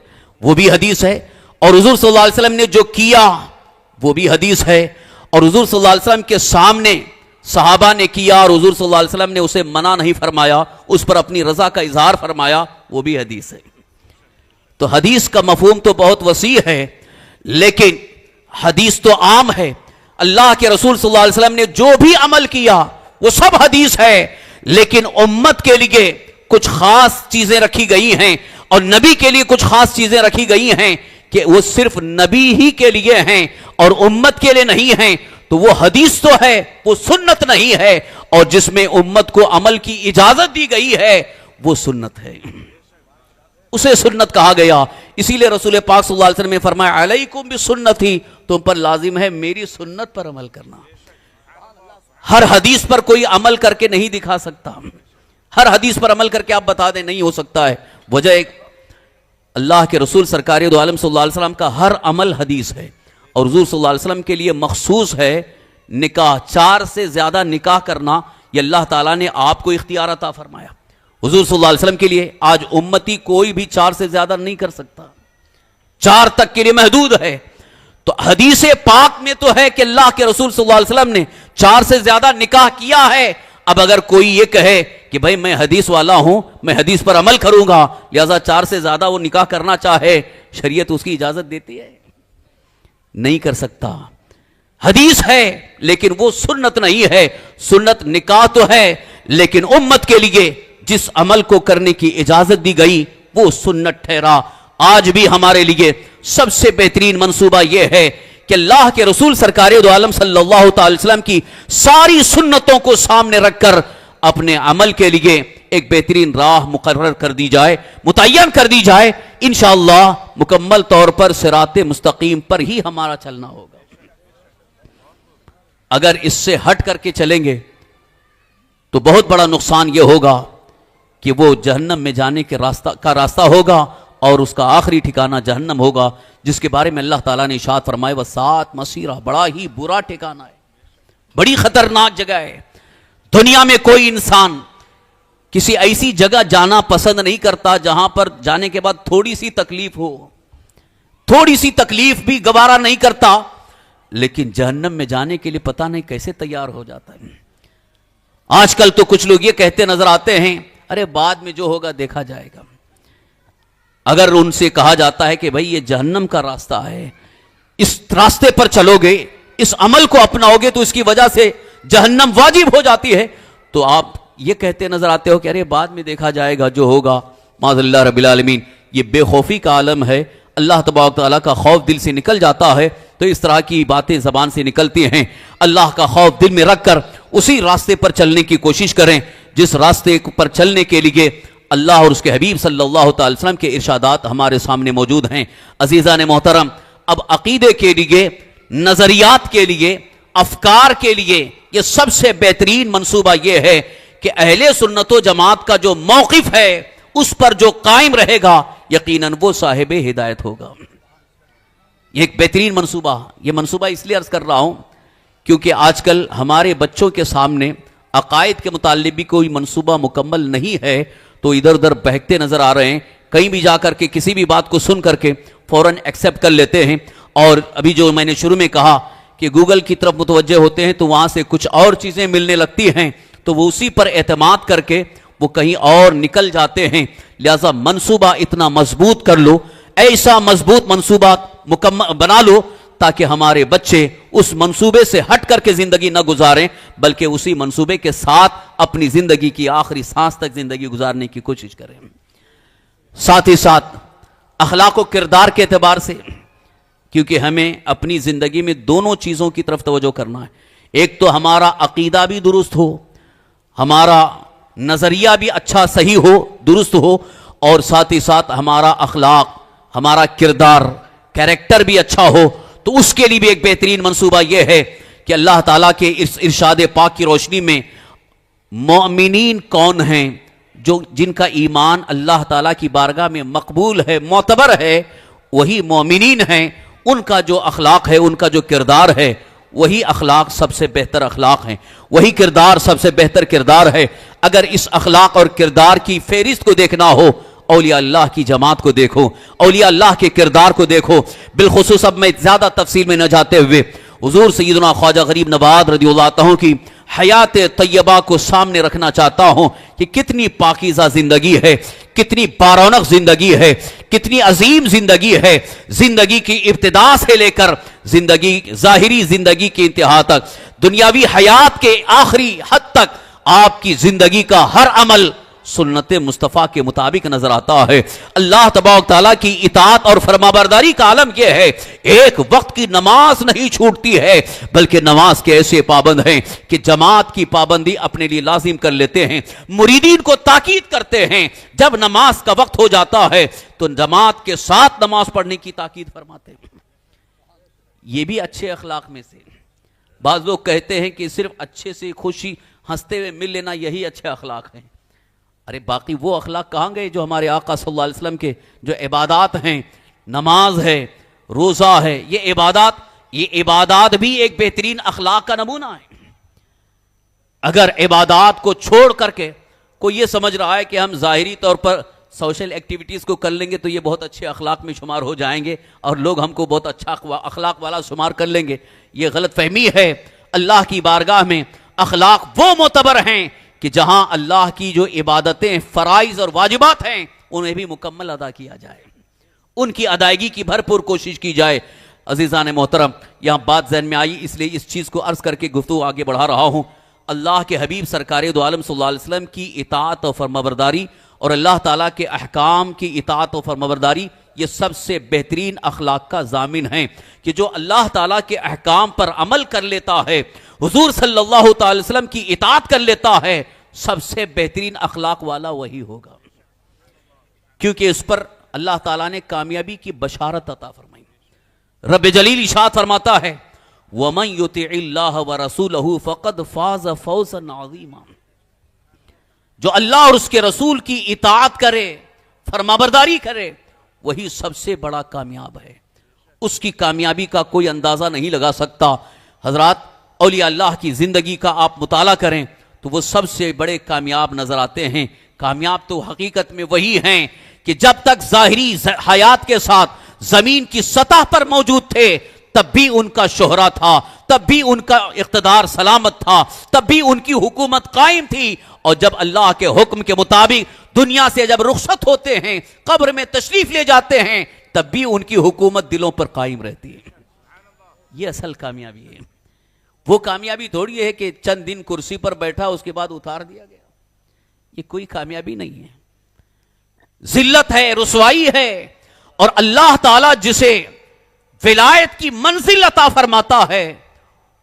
وہ بھی حدیث ہے، اور حضور صلی اللہ علیہ وسلم نے جو کیا وہ بھی حدیث ہے، اور حضور صلی اللہ علیہ وسلم کے سامنے صحابہ نے کیا اور حضور صلی اللہ علیہ وسلم نے اسے منع نہیں فرمایا، اس پر اپنی رضا کا اظہار فرمایا، وہ بھی حدیث ہے۔ تو حدیث کا مفہوم تو بہت وسیع ہے، لیکن حدیث تو عام ہے۔ اللہ کے رسول صلی اللہ علیہ وسلم نے جو بھی عمل کیا وہ سب حدیث ہے، لیکن امت کے لیے کچھ خاص چیزیں رکھی گئی ہیں، اور نبی کے لیے کچھ خاص چیزیں رکھی گئی ہیں کہ وہ صرف نبی ہی کے لیے ہیں اور امت کے لیے نہیں ہیں۔ تو وہ حدیث تو ہے، وہ سنت نہیں ہے، اور جس میں امت کو عمل کی اجازت دی گئی ہے وہ سنت ہے، اسے سنت کہا گیا۔ اسی لیے رسول پاک صلی اللہ علیہ وسلم نے فرمایا علیکم بسنتی، تم پر لازم ہے میری سنت پر عمل کرنا۔ ہر حدیث پر کوئی عمل کر کے نہیں دکھا سکتا، ہر حدیث پر عمل کر کے آپ بتا دیں نہیں ہو سکتا ہے۔ وجہ ایک، اللہ کے رسول سرکار دو عالم صلی اللہ علیہ وسلم کا ہر عمل حدیث ہے، اور حضور صلی اللہ علیہ وسلم کے لیے مخصوص ہے نکاح، 4 سے زیادہ نکاح کرنا یہ اللہ تعالیٰ نے آپ کو اختیار عطا فرمایا۔ حضور صلی اللہ علیہ وسلم کے لیے آج امتی کوئی بھی 4 سے زیادہ نہیں کر سکتا، 4 تک کے لیے محدود ہے۔ تو حدیث پاک میں تو ہے کہ اللہ کے رسول صلی اللہ علیہ وسلم نے 4 سے زیادہ نکاح کیا ہے۔ اب اگر کوئی یہ کہے کہ بھائی میں حدیث والا ہوں، میں حدیث پر عمل کروں گا، لہذا 4 سے زیادہ وہ نکاح کرنا چاہے، شریعت اس کی اجازت دیتی ہے؟ نہیں کر سکتا۔ حدیث ہے لیکن وہ سنت نہیں ہے۔ سنت نکاح تو ہے، لیکن امت کے لیے جس عمل کو کرنے کی اجازت دی گئی وہ سنت ٹھہرا۔ آج بھی ہمارے لیے سب سے بہترین منصوبہ یہ ہے کہ اللہ کے رسول سرکار دو عالم صلی اللہ تعالی وسلم کی ساری سنتوں کو سامنے رکھ کر اپنے عمل کے لیے ایک بہترین راہ مقرر کر دی جائے، متعین کر دی جائے۔ انشاءاللہ مکمل طور پر صراط مستقیم پر ہی ہمارا چلنا ہوگا۔ اگر اس سے ہٹ کر کے چلیں گے تو بہت بڑا نقصان یہ ہوگا کہ وہ جہنم میں جانے کے راستہ ہوگا، اور اس کا آخری ٹھکانہ جہنم ہوگا، جس کے بارے میں اللہ تعالیٰ نے ارشاد فرمائے وَسَاءَتْ مَصِيرًا، بڑا ہی برا ٹھکانہ ہے، بڑی خطرناک جگہ ہے۔ دنیا میں کوئی انسان کسی ایسی جگہ جانا پسند نہیں کرتا جہاں پر جانے کے بعد تھوڑی سی تکلیف ہو، تھوڑی سی تکلیف بھی گوارا نہیں کرتا، لیکن جہنم میں جانے کے لیے پتہ نہیں کیسے تیار ہو جاتا ہے۔ آج کل تو کچھ لوگ یہ کہتے نظر آتے ہیں ارے بعد میں جو ہوگا دیکھا جائے گا۔ اگر ان سے کہا جاتا ہے کہ بھئی یہ جہنم کا راستہ ہے، اس راستے پر چلو گے، اس عمل کو اپناؤ گے تو اس کی وجہ سے جہنم واجب ہو جاتی ہے، تو آپ یہ کہتے نظر آتے ہو کہ ارے بعد میں دیکھا جائے گا جو ہوگا۔ معاذ اللہ رب العالمین، یہ بے خوفی کا عالم ہے۔ اللہ تبارک تعالیٰ کا خوف دل سے نکل جاتا ہے تو اس طرح کی باتیں زبان سے نکلتی ہیں۔ اللہ کا خوف دل میں رکھ کر اسی راستے پر چلنے کی کوشش کریں جس راستے پر چلنے کے لیے اللہ اور اس کے حبیب صلی اللہ تعالی وسلم کے ارشادات ہمارے سامنے موجود ہیں۔ عزیزان محترم، اب عقیدے کے لیے، نظریات کے لیے، افکار کے لیے یہ سب سے بہترین منصوبہ یہ ہے کہ اہل سنت و جماعت کا جو موقف ہے اس پر جو قائم رہے گا یقیناً وہ صاحب ہدایت ہوگا۔ یہ ایک بہترین منصوبہ، یہ منصوبہ اس لیے عرض کر رہا ہوں کیونکہ آج کل ہمارے بچوں کے سامنے عقائد کے متعلق بھی کوئی منصوبہ مکمل نہیں ہے، تو ادھر ادھر بہکتے نظر آ رہے ہیں۔ کہیں بھی جا کر کے کسی بھی بات کو سن کر کے فوراً ایکسیپٹ کر لیتے ہیں، اور ابھی جو میں نے شروع میں کہا کہ گوگل کی طرف متوجہ ہوتے ہیں تو وہاں سے کچھ اور چیزیں ملنے لگتی ہیں، تو وہ اسی پر اعتماد کر کے وہ کہیں اور نکل جاتے ہیں۔ لہذا منصوبہ اتنا مضبوط کر لو، ایسا مضبوط منصوبہ بنا لو تاکہ ہمارے بچے اس منصوبے سے ہٹ کر کے زندگی نہ گزاریں، بلکہ اسی منصوبے کے ساتھ اپنی زندگی کی آخری سانس تک زندگی گزارنے کی کوشش کریں۔ ساتھ ہی ساتھ اخلاق و کردار کے اعتبار سے، کیونکہ ہمیں اپنی زندگی میں دونوں چیزوں کی طرف توجہ کرنا ہے، ایک تو ہمارا عقیدہ بھی درست ہو، ہمارا نظریہ بھی اچھا صحیح ہو، درست ہو، اور ساتھ ہی ساتھ ہمارا اخلاق، ہمارا کردار، کیریکٹر بھی اچھا ہو۔ تو اس کے لیے بھی ایک بہترین منصوبہ یہ ہے کہ اللہ تعالیٰ کے اس ارشاد پاک کی روشنی میں مومنین کون ہیں، جو جن کا ایمان اللہ تعالیٰ کی بارگاہ میں مقبول ہے، معتبر ہے، وہی مومنین ہیں. ان کا جو اخلاق ہے، ان کا جو کردار ہے، وہی اخلاق سب سے بہتر اخلاق ہیں، وہی کردار سب سے بہتر کردار ہے. اگر اس اخلاق اور کردار کی فہرست کو دیکھنا ہو، اولیاء اللہ کی جماعت کو دیکھو، اولیاء اللہ کے کردار کو دیکھو. بالخصوص اب میں زیادہ تفصیل میں نہ جاتے ہوئے حضور سیدنا خواجہ غریب نواز رضی اللہ عنہ کی حیات طیبہ کو سامنے رکھنا چاہتا ہوں کہ کتنی پاکیزہ زندگی ہے، کتنی بارونق زندگی ہے، کتنی عظیم زندگی ہے. زندگی کی ابتدا سے لے کر زندگی ظاہری زندگی کی انتہا تک، دنیاوی حیات کے آخری حد تک آپ کی زندگی کا ہر عمل سنت مصطفیٰ کے مطابق نظر آتا ہے. اللہ تبارک تعالیٰ کی اطاعت اور فرمانبرداری کا عالم یہ ہے، ایک وقت کی نماز نہیں چھوٹتی ہے، بلکہ نماز کے ایسے پابند ہیں کہ جماعت کی پابندی اپنے لیے لازم کر لیتے ہیں. مریدین کو تاکید کرتے ہیں، جب نماز کا وقت ہو جاتا ہے تو جماعت کے ساتھ نماز پڑھنے کی تاکید فرماتے ہیں. یہ بھی اچھے اخلاق میں سے. بعض لوگ کہتے ہیں کہ صرف اچھے سے خوشی ہنستے ہوئے مل لینا یہی اچھے اخلاق ہیں. ارے باقی وہ اخلاق کہاں گئے جو ہمارے آقا صلی اللہ علیہ وسلم کے جو عبادات ہیں، نماز ہے، روزہ ہے، یہ عبادات بھی ایک بہترین اخلاق کا نمونہ ہے. اگر عبادات کو چھوڑ کر کے کوئی یہ سمجھ رہا ہے کہ ہم ظاہری طور پر سوشل ایکٹیویٹیز کو کر لیں گے تو یہ بہت اچھے اخلاق میں شمار ہو جائیں گے اور لوگ ہم کو بہت اچھا اخلاق والا شمار کر لیں گے، یہ غلط فہمی ہے. اللہ کی بارگاہ میں اخلاق وہ معتبر ہیں کہ جہاں اللہ کی جو عبادتیں، فرائض اور واجبات ہیں انہیں بھی مکمل ادا کیا جائے، ان کی ادائیگی کی بھرپور کوشش کی جائے. عزیزان محترم، یہاں بات ذہن میں آئی اس لیے اس چیز کو عرض کر کے گفتگو آگے بڑھا رہا ہوں. اللہ کے حبیب سرکار دو عالم صلی اللہ علیہ وسلم کی اطاعت و فرمانبرداری اور اللہ تعالیٰ کے احکام کی اطاعت و فرمانبرداری یہ سب سے بہترین اخلاق کا ضامن ہیں کہ جو اللہ تعالیٰ کے احکام پر عمل کر لیتا ہے، حضور صلی اللہ تعالی وسلم کی اطاعت کر لیتا ہے، سب سے بہترین اخلاق والا وہی ہوگا، کیونکہ اس پر اللہ تعالیٰ نے کامیابی کی بشارت عطا فرمائی. رب جلیل ارشاد فرماتا ہے وَمَن يُطِعِ اللَّهَ وَرَسُولَهُ فَقَدْ فَازَ فَوْزًا عَظِيمًا. جو اللہ اور اس کے رسول کی اطاعت کرے، فرمانبرداری کرے، وہی سب سے بڑا کامیاب ہے. اس کی کامیابی کا کوئی اندازہ نہیں لگا سکتا. حضرات، اولیاء اللہ کی زندگی کا آپ مطالعہ کریں تو وہ سب سے بڑے کامیاب نظر آتے ہیں. کامیاب تو حقیقت میں وہی ہیں کہ جب تک ظاہری حیات کے ساتھ زمین کی سطح پر موجود تھے تب بھی ان کا شہرہ تھا، تب بھی ان کا اقتدار سلامت تھا، تب بھی ان کی حکومت قائم تھی، اور جب اللہ کے حکم کے مطابق دنیا سے جب رخصت ہوتے ہیں، قبر میں تشریف لے جاتے ہیں، تب بھی ان کی حکومت دلوں پر قائم رہتی ہے. یہ اصل کامیابی ہے. وہ کامیابی تھوڑی ہے کہ چند دن کرسی پر بیٹھا اس کے بعد اتار دیا گیا. یہ کوئی کامیابی نہیں ہے، ذلت ہے، رسوائی ہے. اور اللہ تعالیٰ جسے ولایت کی منزل عطا فرماتا ہے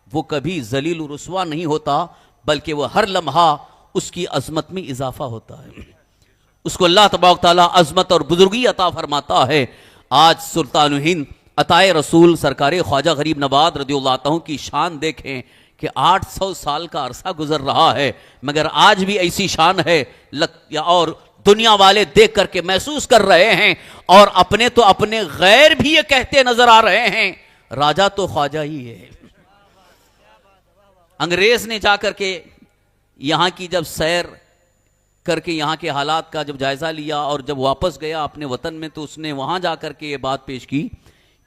وہ کبھی ذلیل و رسوا نہیں ہوتا، بلکہ وہ ہر لمحہ اس کی عظمت میں اضافہ ہوتا ہے. اس کو اللہ تبارک تعالیٰ عظمت اور بزرگی عطا فرماتا ہے. آج سلطان ہند عطائے رسول سرکار خواجہ غریب نواز رضی اللہ عنہ کی شان دیکھیں کہ 800 سال کا عرصہ گزر رہا ہے مگر آج بھی ایسی شان ہے اور دنیا والے دیکھ کر کے محسوس کر رہے ہیں، اور اپنے تو اپنے غیر بھی یہ کہتے نظر آ رہے ہیں راجہ تو خواجہ ہی ہے. انگریز نے جا کر کے یہاں کی جب سیر کر کے یہاں کے حالات کا جب جائزہ لیا اور جب واپس گیا اپنے وطن میں تو اس نے وہاں جا کر کے یہ بات پیش کی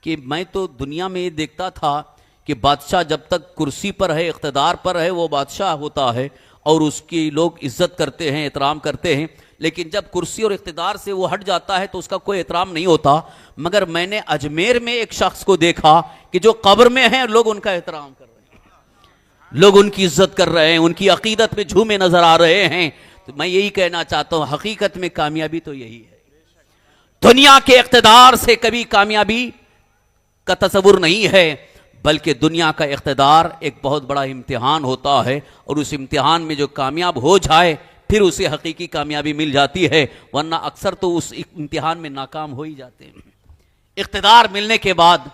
کہ میں تو دنیا میں یہ دیکھتا تھا کہ بادشاہ جب تک کرسی پر ہے، اقتدار پر ہے، وہ بادشاہ ہوتا ہے اور اس کی لوگ عزت کرتے ہیں، احترام کرتے ہیں، لیکن جب کرسی اور اقتدار سے وہ ہٹ جاتا ہے تو اس کا کوئی احترام نہیں ہوتا. مگر میں نے اجمیر میں ایک شخص کو دیکھا کہ جو قبر میں ہیں لوگ ان کا احترام کر رہے ہیں، لوگ ان کی عزت کر رہے ہیں، ان کی عقیدت میں جھومے نظر آ رہے ہیں. تو میں یہی کہنا چاہتا ہوں حقیقت میں کامیابی تو یہی ہے. دنیا کے اقتدار سے کبھی کامیابی کا تصور نہیں ہے، بلکہ دنیا کا اقتدار ایک بہت بڑا امتحان ہوتا ہے، اور اس امتحان میں جو کامیاب ہو جائے پھر اسے حقیقی کامیابی مل جاتی ہے، ورنہ اکثر تو اس امتحان میں ناکام ہو ہی جاتے ہیں. اقتدار ملنے کے بعد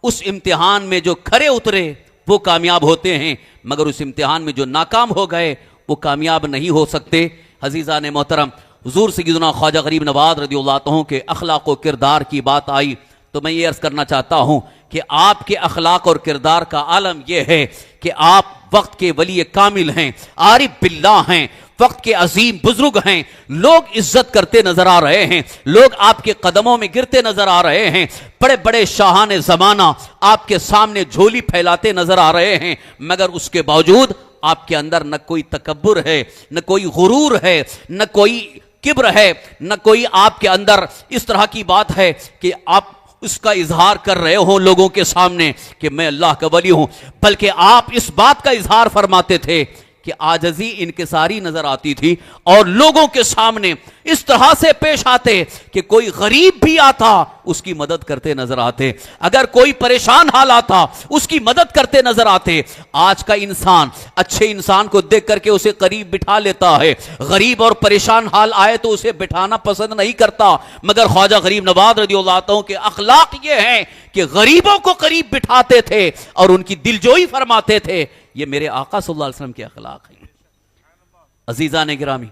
اس امتحان میں جو کھرے اترے وہ کامیاب ہوتے ہیں، مگر اس امتحان میں جو ناکام ہو گئے وہ کامیاب نہیں ہو سکتے. عزیزان محترم، حضور سیدنا خواجہ غریب نواز رضی اللہ عنہ کے اخلاق و کردار کی بات آئی تو میں یہ عرض کرنا چاہتا ہوں کہ آپ کے اخلاق اور کردار کا عالم یہ ہے کہ آپ وقت کے ولی کامل ہیں، عارف باللہ ہیں، وقت کے عظیم بزرگ ہیں، لوگ عزت کرتے نظر آ رہے ہیں، لوگ آپ کے قدموں میں گرتے نظر آ رہے ہیں، بڑے بڑے شاہان زمانہ آپ کے سامنے جھولی پھیلاتے نظر آ رہے ہیں، مگر اس کے باوجود آپ کے اندر نہ کوئی تکبر ہے، نہ کوئی غرور ہے، نہ کوئی کبر ہے، نہ کوئی آپ کے اندر اس طرح کی بات ہے کہ آپ اس کا اظہار کر رہے ہوں لوگوں کے سامنے کہ میں اللہ کا ولی ہوں، بلکہ آپ اس بات کا اظہار فرماتے تھے کہ عاجزی انکساری نظر آتی تھی، اور لوگوں کے سامنے اس طرح سے پیش آتے کہ کوئی غریب بھی آتا اس کی مدد کرتے نظر آتے، اگر کوئی پریشان حال آتا اس کی مدد کرتے نظر آتے۔ آج کا انسان اچھے انسان کو دیکھ کر کے اسے قریب بٹھا لیتا ہے، غریب اور پریشان حال آئے تو اسے بٹھانا پسند نہیں کرتا، مگر خواجہ غریب نواز رضی اللہ عنہ کے اخلاق یہ ہیں کہ غریبوں کو قریب بٹھاتے تھے اور ان کی دلجوئی فرماتے تھے۔ یہ میرے آقا صلی اللہ علیہ وسلم کے اخلاق ہیں۔ عزیزان گرامی،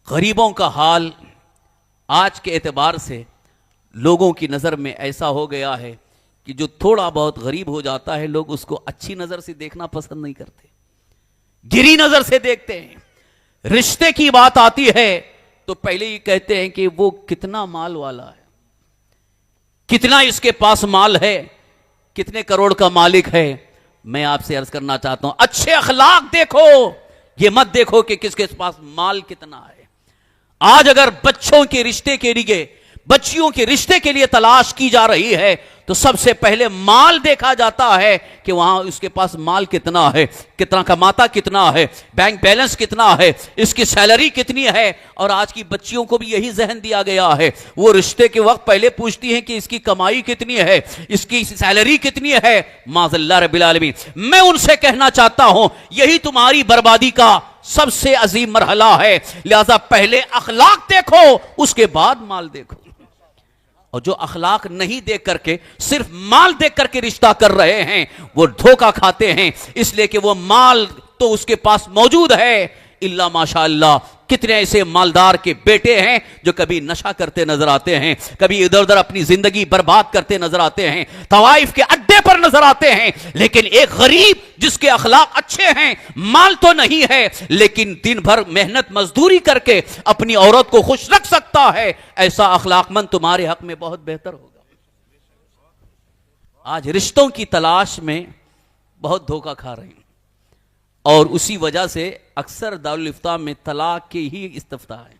غریبوں کا حال آج کے اعتبار سے لوگوں کی نظر میں ایسا ہو گیا ہے کہ جو تھوڑا بہت غریب ہو جاتا ہے لوگ اس کو اچھی نظر سے دیکھنا پسند نہیں کرتے، گری نظر سے دیکھتے ہیں۔ رشتے کی بات آتی ہے تو پہلے ہی کہتے ہیں کہ وہ کتنا مال والا ہے، کتنا اس کے پاس مال ہے، کتنے کروڑ کا مالک ہے۔ میں آپ سے عرض کرنا چاہتا ہوں، اچھے اخلاق دیکھو، یہ مت دیکھو کہ کس کے پاس مال کتنا ہے۔ آج اگر بچوں کے رشتے کے لیے، بچیوں کے رشتے کے لیے تلاش کی جا رہی ہے تو سب سے پہلے مال دیکھا جاتا ہے کہ وہاں اس کے پاس مال کتنا ہے، کتنا کماتا کتنا ہے، بینک بیلنس کتنا ہے، اس کی سیلری کتنی ہے۔ اور آج کی بچیوں کو بھی یہی ذہن دیا گیا ہے، وہ رشتے کے وقت پہلے پوچھتی ہیں کہ اس کی کمائی کتنی ہے، اس کی سیلری کتنی ہے۔ معاذ اللہ رب العالمین، میں ان سے کہنا چاہتا ہوں یہی تمہاری بربادی کا سب سے عظیم مرحلہ ہے، لہذا پہلے اخلاق دیکھو اس کے بعد مال دیکھو۔ اور جو اخلاق نہیں دیکھ کر کے صرف مال دیکھ کر کے رشتہ کر رہے ہیں وہ دھوکہ کھاتے ہیں، اس لیے کہ وہ مال تو اس کے پاس موجود ہے، اللہ ماشاءاللہ کتنے ایسے مالدار کے بیٹے ہیں جو کبھی نشہ کرتے نظر آتے ہیں، کبھی ادھر ادھر اپنی زندگی برباد کرتے نظر آتے ہیں، طوائف کے اڈے پر نظر آتے ہیں، لیکن ایک غریب جس کے اخلاق اچھے ہیں، مال تو نہیں ہے لیکن دن بھر محنت مزدوری کر کے اپنی عورت کو خوش رکھ سکتا ہے، ایسا اخلاق مند تمہارے حق میں بہت بہتر ہوگا۔ آج رشتوں کی تلاش میں بہت دھوکہ کھا رہے ہیں، اور اسی وجہ سے اکثر دارالافتاء میں طلاق کے ہی استفتاء ہیں،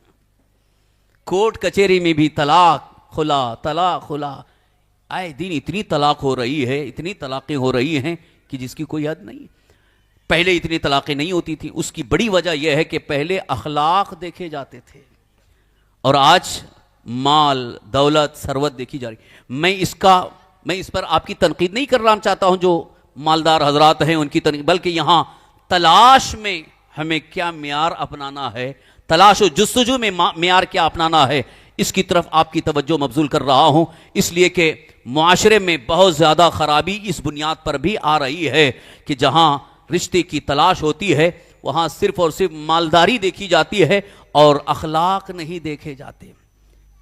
کورٹ کچہری میں بھی طلاق خلا طلاق خلا، آئے دن اتنی طلاق ہو رہی ہے، اتنی طلاقیں ہو رہی ہیں کہ جس کی کوئی حد نہیں۔ پہلے اتنی طلاقیں نہیں ہوتی تھی، اس کی بڑی وجہ یہ ہے کہ پہلے اخلاق دیکھے جاتے تھے اور آج مال دولت ثروت دیکھی جا رہی۔ میں اس پر آپ کی تنقید نہیں کرنا چاہتا ہوں جو مالدار حضرات ہیں ان کی تنقید، بلکہ یہاں تلاش میں ہمیں کیا معیار اپنانا ہے، تلاش و جستجو میں معیار کیا اپنانا ہے، اس کی طرف آپ کی توجہ مبذول کر رہا ہوں، اس لیے کہ معاشرے میں بہت زیادہ خرابی اس بنیاد پر بھی آ رہی ہے کہ جہاں رشتے کی تلاش ہوتی ہے وہاں صرف اور صرف مالداری دیکھی جاتی ہے اور اخلاق نہیں دیکھے جاتے،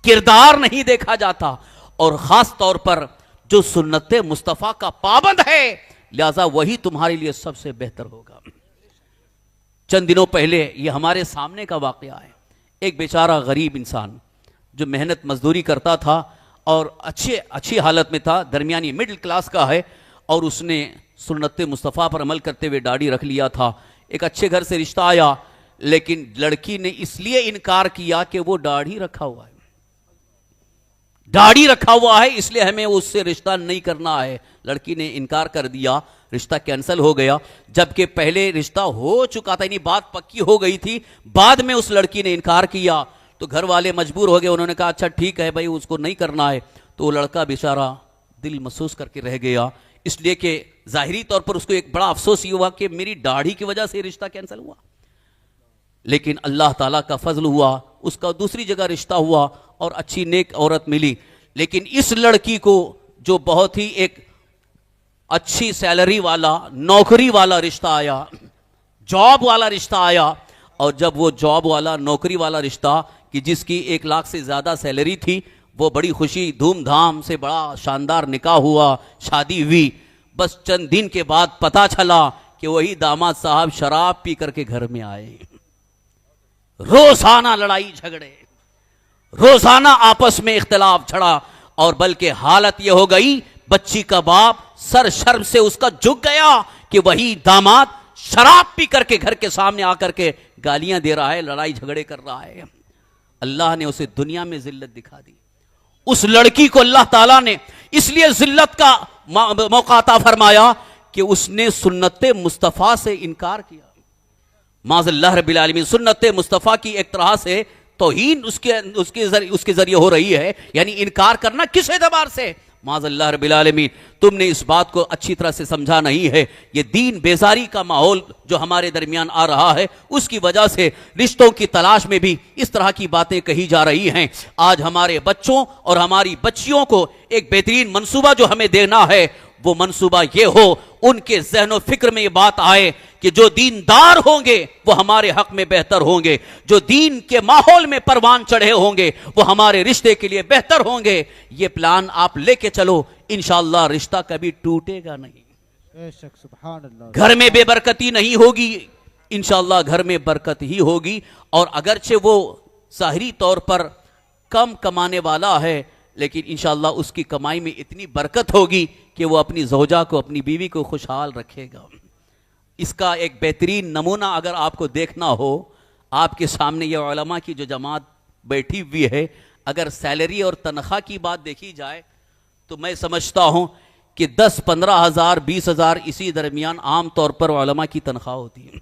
کردار نہیں دیکھا جاتا، اور خاص طور پر جو سنت مصطفیٰ کا پابند ہے لہذا وہی تمہارے لیے سب سے بہتر ہوگا۔ چند دنوں پہلے یہ ہمارے سامنے کا واقعہ ہے، ایک بیچارہ غریب انسان جو محنت مزدوری کرتا تھا اور اچھی حالت میں تھا، درمیانی مڈل کلاس کا ہے، اور اس نے سنت مصطفیٰ پر عمل کرتے ہوئے داڑھی رکھ لیا تھا۔ ایک اچھے گھر سے رشتہ آیا، لیکن لڑکی نے اس لیے انکار کیا کہ وہ داڑھی رکھا ہوا ہے، داڑھی رکھا ہوا ہے اس لیے ہمیں اس سے رشتہ نہیں کرنا ہے۔ لڑکی نے انکار کر دیا، رشتہ کینسل ہو گیا، جبکہ پہلے رشتہ ہو چکا تھا، یعنی بات پکی ہو گئی تھی، بعد میں اس لڑکی نے انکار کیا تو گھر والے مجبور ہو گئے، انہوں نے کہا اچھا ٹھیک ہے بھائی اس کو نہیں کرنا ہے، تو وہ لڑکا بیچارہ دل محسوس کر کے رہ گیا، اس لیے کہ ظاہری طور پر اس کو ایک بڑا افسوس یہ ہوا کہ میری داڑھی کی وجہ سے رشتہ کینسل ہوا، لیکن اللہ تعالیٰ کا فضل ہوا، اس کا دوسری جگہ رشتہ ہوا اور اچھی نیک عورت ملی۔ لیکن اس لڑکی کو جو بہت ہی ایک اچھی سیلری والا، نوکری والا رشتہ آیا، جاب والا رشتہ آیا، اور جب وہ جاب والا نوکری والا رشتہ کہ جس کی 1 لاکھ سے زیادہ سیلری تھی، وہ بڑی خوشی دھوم دھام سے بڑا شاندار نکاح ہوا، شادی ہوئی، بس چند دن کے بعد پتا چلا کہ وہی داماد صاحب شراب پی کر کے گھر میں آئے، روزانہ لڑائی جھگڑے، روزانہ آپس میں اختلاف جھڑا، اور بلکہ حالت یہ ہو گئی بچی کا باپ سر شرم سے اس کا جھک گیا کہ وہی داماد شراب پی کر کے گھر کے سامنے آ کر کے گالیاں دے رہا ہے، لڑائی جھگڑے کر رہا ہے۔ اللہ نے اسے دنیا میں ذلت دکھا دی۔ اس لڑکی کو اللہ تعالیٰ نے اس لیے ذلت کا موقع عطا فرمایا کہ اس نے سنت مصطفیٰ سے انکار کیا۔ معاذ اللہ رب العالمین، سنت مصطفیٰ کی ایک طرح سے توہین اس کے ذریعے ہو رہی ہے، یعنی انکار کرنا کس اعتبار سے؟ معاذ اللہ رب العالمین، تم نے اس بات کو اچھی طرح سے سمجھا نہیں ہے۔ یہ دین بیزاری کا ماحول جو ہمارے درمیان آ رہا ہے، اس کی وجہ سے رشتوں کی تلاش میں بھی اس طرح کی باتیں کہی جا رہی ہیں۔ آج ہمارے بچوں اور ہماری بچیوں کو ایک بہترین منصوبہ جو ہمیں دینا ہے، وہ منصوبہ یہ ہو، ان کے ذہن و فکر میں یہ بات آئے کہ جو دیندار ہوں گے وہ ہمارے حق میں بہتر ہوں گے، جو دین کے ماحول میں پروان چڑھے ہوں گے وہ ہمارے رشتے کے لیے بہتر ہوں گے۔ یہ پلان آپ لے کے چلو، انشاءاللہ رشتہ کبھی ٹوٹے گا نہیں، بے شک، سبحان اللہ، گھر میں بے برکتی نہیں ہوگی، انشاءاللہ گھر میں برکت ہی ہوگی۔ اور اگرچہ وہ ظاہری طور پر کم کمانے والا ہے، لیکن انشاءاللہ اس کی کمائی میں اتنی برکت ہوگی کہ وہ اپنی زوجہ کو، اپنی بیوی کو خوشحال رکھے گا۔ اس کا ایک بہترین نمونہ اگر آپ کو دیکھنا ہو، آپ کے سامنے یہ علماء کی جو جماعت بیٹھی ہوئی ہے، اگر سیلری اور تنخواہ کی بات دیکھی جائے تو میں سمجھتا ہوں کہ 10-15 ہزار 20 ہزار اسی درمیان عام طور پر علماء کی تنخواہ ہوتی ہے۔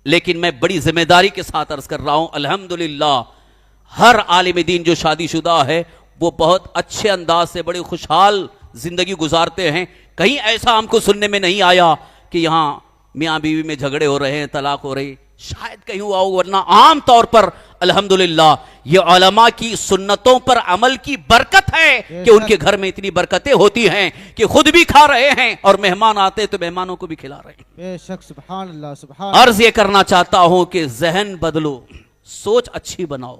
لیکن میں بڑی ذمہ داری کے ساتھ عرض کر رہا ہوں، الحمدللہ ہر عالم دین جو شادی شدہ ہے وہ بہت اچھے انداز سے بڑے خوشحال زندگی گزارتے ہیں۔ کہیں ایسا ہم کو سننے میں نہیں آیا کہ یہاں میاں بیوی میں جھگڑے ہو رہے ہیں، طلاق ہو رہی، شاید کہیں ہوا ہو، ورنہ عام طور پر الحمدللہ یہ علماء کی سنتوں پر عمل کی برکت ہے کہ ان کے گھر میں اتنی برکتیں ہوتی ہیں کہ خود بھی کھا رہے ہیں اور مہمان آتے تو مہمانوں کو بھی کھلا رہے ہیں۔ بے شک، سبحان اللہ، سبحان اللہ۔ عرض یہ کرنا چاہتا ہوں کہ ذہن بدلو، سوچ اچھی بناؤ،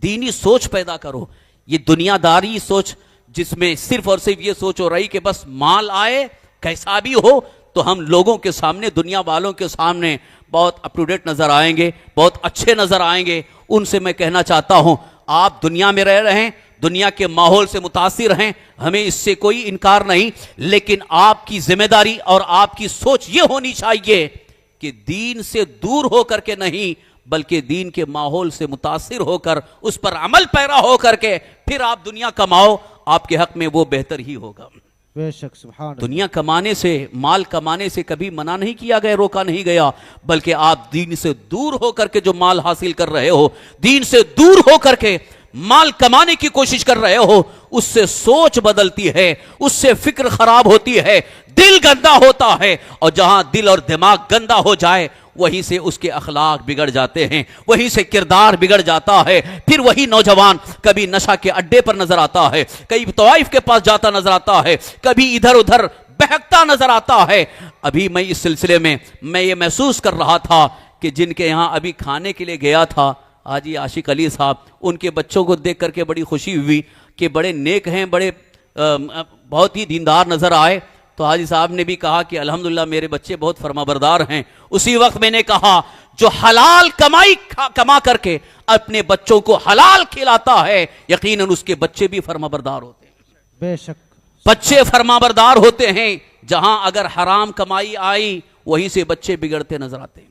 دینی سوچ پیدا کرو۔ یہ دنیا داری سوچ جس میں صرف اور صرف یہ سوچ ہو رہی کہ بس مال آئے کیسا بھی ہو تو ہم لوگوں کے سامنے، دنیا والوں کے سامنے بہت اپ ٹو ڈیٹ نظر آئیں گے، بہت اچھے نظر آئیں گے۔ ان سے میں کہنا چاہتا ہوں آپ دنیا میں رہ رہے ہیں، دنیا کے ماحول سے متاثر ہیں، ہمیں اس سے کوئی انکار نہیں، لیکن آپ کی ذمہ داری اور آپ کی سوچ یہ ہونی چاہیے کہ دین سے دور ہو کر کے نہیں بلکہ دین کے ماحول سے متاثر ہو کر اس پر عمل پیرا ہو کر کے پھر آپ دنیا کماؤ، آپ کے حق میں وہ بہتر ہی ہوگا۔ بے شک، سبحان اللہ۔ دنیا کمانے سے، مال کمانے سے کبھی منع نہیں کیا گیا، روکا نہیں گیا، بلکہ آپ دین سے دور ہو کر کے جو مال حاصل کر رہے ہو، دین سے دور ہو کر کے مال کمانے کی کوشش کر رہے ہو، اس سے سوچ بدلتی ہے، اس سے فکر خراب ہوتی ہے، دل گندا ہوتا ہے، اور جہاں دل اور دماغ گندا ہو جائے وہیں سے اس کے اخلاق بگڑ جاتے ہیں، وہیں سے کردار بگڑ جاتا ہے۔ پھر وہی نوجوان کبھی نشہ کے اڈے پر نظر آتا ہے، کبھی طوائف کے پاس جاتا نظر آتا ہے، کبھی ادھر ادھر بہکتا نظر آتا ہے۔ ابھی میں اس سلسلے میں یہ محسوس کر رہا تھا کہ جن کے یہاں ابھی کھانے کے لیے گیا تھا حاجی عاشق علی صاحب، ان کے بچوں کو دیکھ کر کے بڑی خوشی ہوئی کہ بڑے نیک ہیں، بڑے بہت ہی دیندار نظر آئے۔ تو حاجی صاحب نے بھی کہا کہ الحمدللہ میرے بچے بہت فرما بردار ہیں۔ اسی وقت میں نے کہا جو حلال کمائی کما کر کے اپنے بچوں کو حلال کھلاتا ہے یقیناً اس کے بچے بھی فرما بردار ہوتے ہیں۔ بے شک، بچے فرما بردار ہوتے ہیں، جہاں اگر حرام کمائی آئی وہیں سے بچے بگڑتے نظر آتے ہیں۔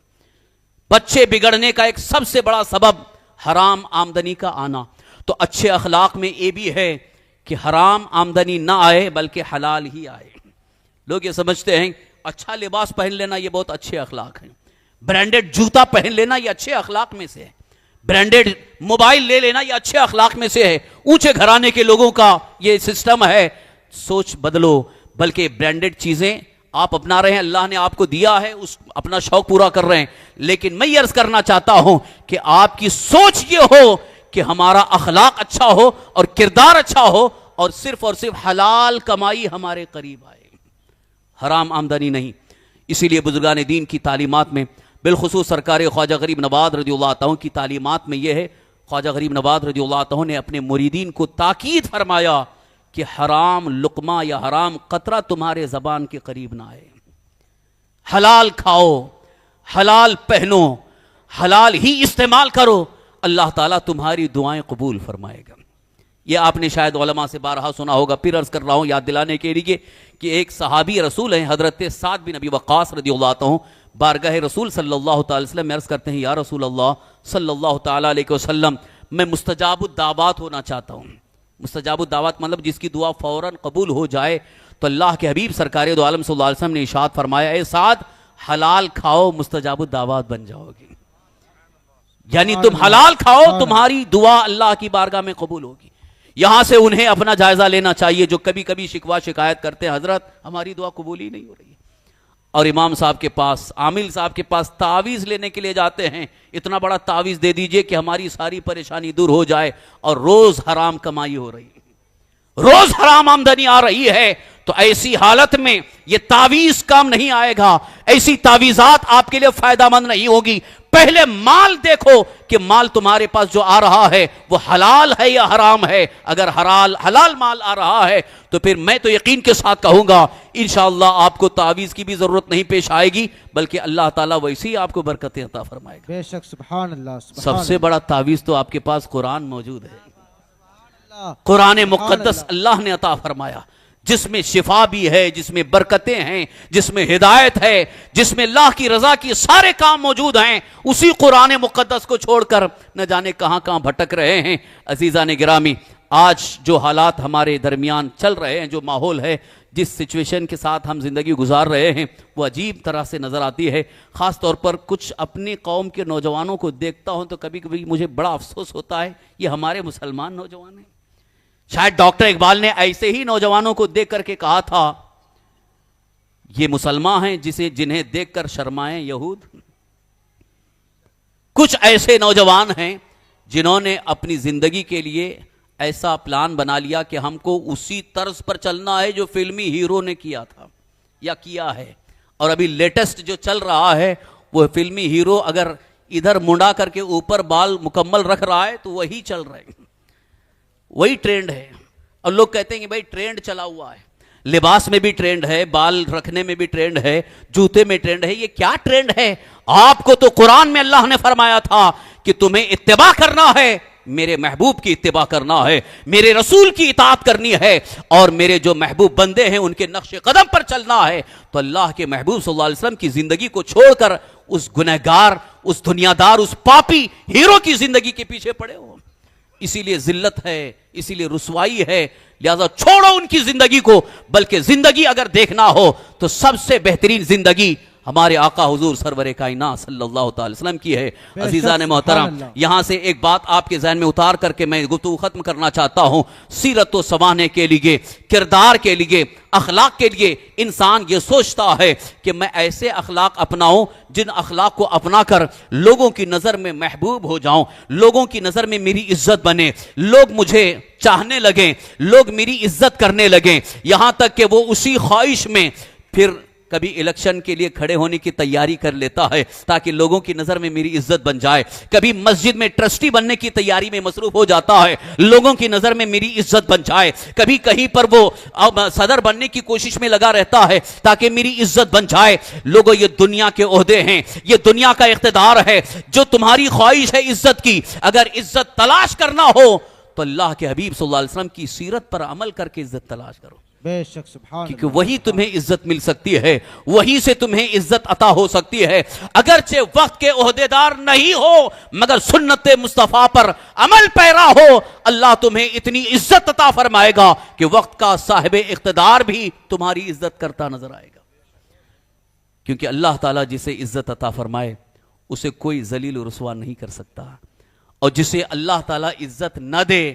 بچے بگڑنے کا ایک سب سے بڑا سبب حرام آمدنی کا آنا۔ تو اچھے اخلاق میں یہ بھی ہے کہ حرام آمدنی نہ آئے بلکہ حلال ہی آئے۔ لوگ یہ سمجھتے ہیں اچھا لباس پہن لینا یہ بہت اچھے اخلاق ہیں، برانڈڈ جوتا پہن لینا یہ اچھے اخلاق میں سے ہے، برانڈڈ موبائل لے لینا یہ اچھے اخلاق میں سے ہے، اونچے گھرانے کے لوگوں کا یہ سسٹم ہے۔ سوچ بدلو، بلکہ برانڈڈ چیزیں آپ اپنا رہے ہیں، اللہ نے آپ کو دیا ہے، اس اپنا شوق پورا کر رہے ہیں، لیکن میں یہ عرض کرنا چاہتا ہوں کہ آپ کی سوچ یہ ہو کہ ہمارا اخلاق اچھا ہو اور کردار اچھا ہو اور صرف حلال کمائی ہمارے قریب آئے، حرام آمدنی نہیں۔ اسی لیے بزرگان دین کی تعلیمات میں بالخصوص سرکار خواجہ غریب نواز رضی اللہ عنہ کی تعلیمات میں یہ ہے، خواجہ غریب نواز رضی اللہ عنہ نے اپنے مریدین کو تاکید فرمایا کہ حرام لقمہ یا حرام قطرہ تمہارے زبان کے قریب نہ آئے، حلال کھاؤ، حلال پہنو، حلال ہی استعمال کرو، اللہ تعالیٰ تمہاری دعائیں قبول فرمائے گا۔ یہ آپ نے شاید علماء سے بارہا سنا ہوگا، پھر عرض کر رہا ہوں یاد دلانے کے لیے کہ ایک صحابی رسول ہیں حضرت سعد بن ابی وقاص رضی اللہ عنہ، بارگاہ رسول صلی اللہ تعالی وسلم میں عرض کرتے ہیں، یا رسول اللہ صلی اللہ تعالی علیہ وسلم، میں مستجاب الدعوات ہونا چاہتا ہوں۔ مستجاب الدعوات مطلب جس کی دعا فوراً قبول ہو جائے۔ تو اللہ کے حبیب سرکار دو عالم صلی اللہ علیہ وسلم نے ارشاد فرمایا، اے سعد حلال کھاؤ، مستجاب الدعوات بن جاؤ گے، یعنی تم حلال کھاؤ، تمہاری دعا اللہ کی بارگاہ میں قبول ہوگی۔ یہاں سے انہیں اپنا جائزہ لینا چاہیے جو کبھی کبھی شکوہ شکایت کرتے ہیں، حضرت ہماری دعا قبول ہی نہیں ہو رہی ہے، اور امام صاحب کے پاس، عامل صاحب کے پاس تعویذ لینے کے لیے جاتے ہیں، اتنا بڑا تعویذ دے دیجئے کہ ہماری ساری پریشانی دور ہو جائے، اور روز حرام کمائی ہو رہی ہے، روز حرام آمدنی آ رہی ہے۔ تو ایسی حالت میں یہ تعویذ کام نہیں آئے گا، ایسی تعویذات آپ کے لیے فائدہ مند نہیں ہوگی۔ پہلے مال دیکھو کہ مال تمہارے پاس جو آ رہا ہے وہ حلال ہے یا حرام ہے۔ اگر حلال مال آ رہا ہے تو پھر میں تو یقین کے ساتھ کہوں گا انشاءاللہ آپ کو تعویذ کی بھی ضرورت نہیں پیش آئے گی، بلکہ اللہ تعالیٰ ویسے ہی آپ کو برکتیں عطا فرمائے گا۔ بے شک، سبحان اللہ، سب سے بڑا تعویذ تو آپ کے پاس قرآن موجود ہے، قرآن مقدس اللہ نے عطا فرمایا، جس میں شفا بھی ہے، جس میں برکتیں ہیں، جس میں ہدایت ہے، جس میں اللہ کی رضا کی سارے کام موجود ہیں۔ اسی قرآن مقدس کو چھوڑ کر نہ جانے کہاں کہاں بھٹک رہے ہیں۔ عزیزان گرامی، آج جو حالات ہمارے درمیان چل رہے ہیں، جو ماحول ہے، جس سچویشن کے ساتھ ہم زندگی گزار رہے ہیں، وہ عجیب طرح سے نظر آتی ہے۔ خاص طور پر کچھ اپنی قوم کے نوجوانوں کو دیکھتا ہوں تو کبھی کبھی مجھے بڑا افسوس ہوتا ہے، یہ ہمارے مسلمان نوجوان ہیں۔ شاید ڈاکٹر اقبال نے ایسے ہی نوجوانوں کو دیکھ کر کے کہا تھا، یہ مسلمان ہیں جنہیں دیکھ کر شرمائیں یہود۔ کچھ ایسے نوجوان ہیں جنہوں نے اپنی زندگی کے لیے ایسا پلان بنا لیا کہ ہم کو اسی طرز پر چلنا ہے جو فلمی ہیرو نے کیا تھا یا کیا ہے، اور ابھی لیٹسٹ جو چل رہا ہے وہ فلمی ہیرو اگر ادھر منڈا کر کے اوپر بال مکمل رکھ رہا ہے تو وہی چل رہے ہیں، وہی ٹرینڈ ہے۔ اور لوگ کہتے ہیں کہ بھائی ٹرینڈ چلا ہوا ہے، لباس میں بھی ٹرینڈ ہے، بال رکھنے میں بھی ٹرینڈ ہے، جوتے میں ٹرینڈ ہے۔ یہ کیا ٹرینڈ ہے؟ آپ کو تو قرآن میں اللہ نے فرمایا تھا کہ تمہیں اتباع کرنا ہے، میرے محبوب کی اتباع کرنا ہے، میرے رسول کی اطاعت کرنی ہے، اور میرے جو محبوب بندے ہیں ان کے نقش قدم پر چلنا ہے۔ تو اللہ کے محبوب صلی اللہ علیہ وسلم کی زندگی کو چھوڑ کر اس گنہگار، اس دنیا دار، اس پاپی ہیرو کی زندگی کے پیچھے پڑے ہو۔ اسی لیے ذلت ہے، اسی لیے رسوائی ہے، لہذا چھوڑو ان کی زندگی کو۔ بلکہ زندگی اگر دیکھنا ہو تو سب سے بہترین زندگی ہمارے آقا حضور سرور کائنات صلی اللہ تعالی وسلم کی ہے۔ عزیزان محترم، یہاں سے ایک بات آپ کے ذہن میں اتار کر کے میں گفتگو ختم کرنا چاہتا ہوں۔ سیرت و سنوارنے کے لیے، کردار کے لیے، اخلاق کے لیے انسان یہ سوچتا ہے کہ میں ایسے اخلاق اپناؤں جن اخلاق کو اپنا کر لوگوں کی نظر میں محبوب ہو جاؤں، لوگوں کی نظر میں میری عزت بنے، لوگ مجھے چاہنے لگیں، لوگ میری عزت کرنے لگیں، یہاں تک کہ وہ اسی خواہش میں پھر کبھی الیکشن کے لیے کھڑے ہونے کی تیاری کر لیتا ہے تاکہ لوگوں کی نظر میں میری عزت بن جائے، کبھی مسجد میں ٹرسٹی بننے کی تیاری میں مصروف ہو جاتا ہے لوگوں کی نظر میں میری عزت بن جائے، کبھی کہیں پر وہ صدر بننے کی کوشش میں لگا رہتا ہے تاکہ میری عزت بن جائے۔ لوگوں، یہ دنیا کے عہدے ہیں، یہ دنیا کا اقتدار ہے، جو تمہاری خواہش ہے عزت کی، اگر عزت تلاش کرنا ہو تو اللہ کے حبیب صلی اللہ علیہ وسلم کی سیرت پر عمل کر کے عزت تلاش کرو، بے شک، سبحان کیونکہ وہی تمہیں عزت مل سکتی ہے، وہی سے تمہیں عزت عطا ہو سکتی ہے۔ اگرچہ وقت کے عہدیدار نہیں ہو مگر سنت مصطفیٰ پر عمل پیرا ہو، اللہ تمہیں اتنی عزت عطا فرمائے گا کہ وقت کا صاحب اقتدار بھی تمہاری عزت کرتا نظر آئے گا، کیونکہ اللہ تعالیٰ جسے عزت عطا فرمائے اسے کوئی ذلیل و رسوا نہیں کر سکتا، اور جسے اللہ تعالیٰ عزت نہ دے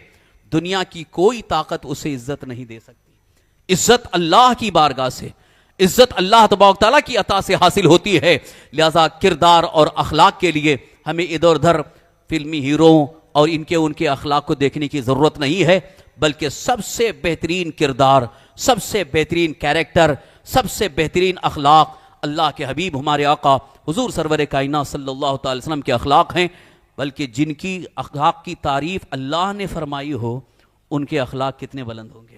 دنیا کی کوئی طاقت اسے عزت نہیں دے سکتی۔ عزت اللہ کی بارگاہ سے، عزت اللہ تبارک تعالیٰ کی عطا سے حاصل ہوتی ہے، لہذا کردار اور اخلاق کے لیے ہمیں ادھر ادھر فلمی ہیرو اور ان کے اخلاق کو دیکھنے کی ضرورت نہیں ہے، بلکہ سب سے بہترین کردار، سب سے بہترین کیریکٹر، سب سے بہترین اخلاق اللہ کے حبیب ہمارے آقا حضور سرور کائنات صلی اللہ تعالی وسلم کے اخلاق ہیں، بلکہ جن کی اخلاق کی تعریف اللہ نے فرمائی ہو ان کے اخلاق کتنے بلند ہوں گے۔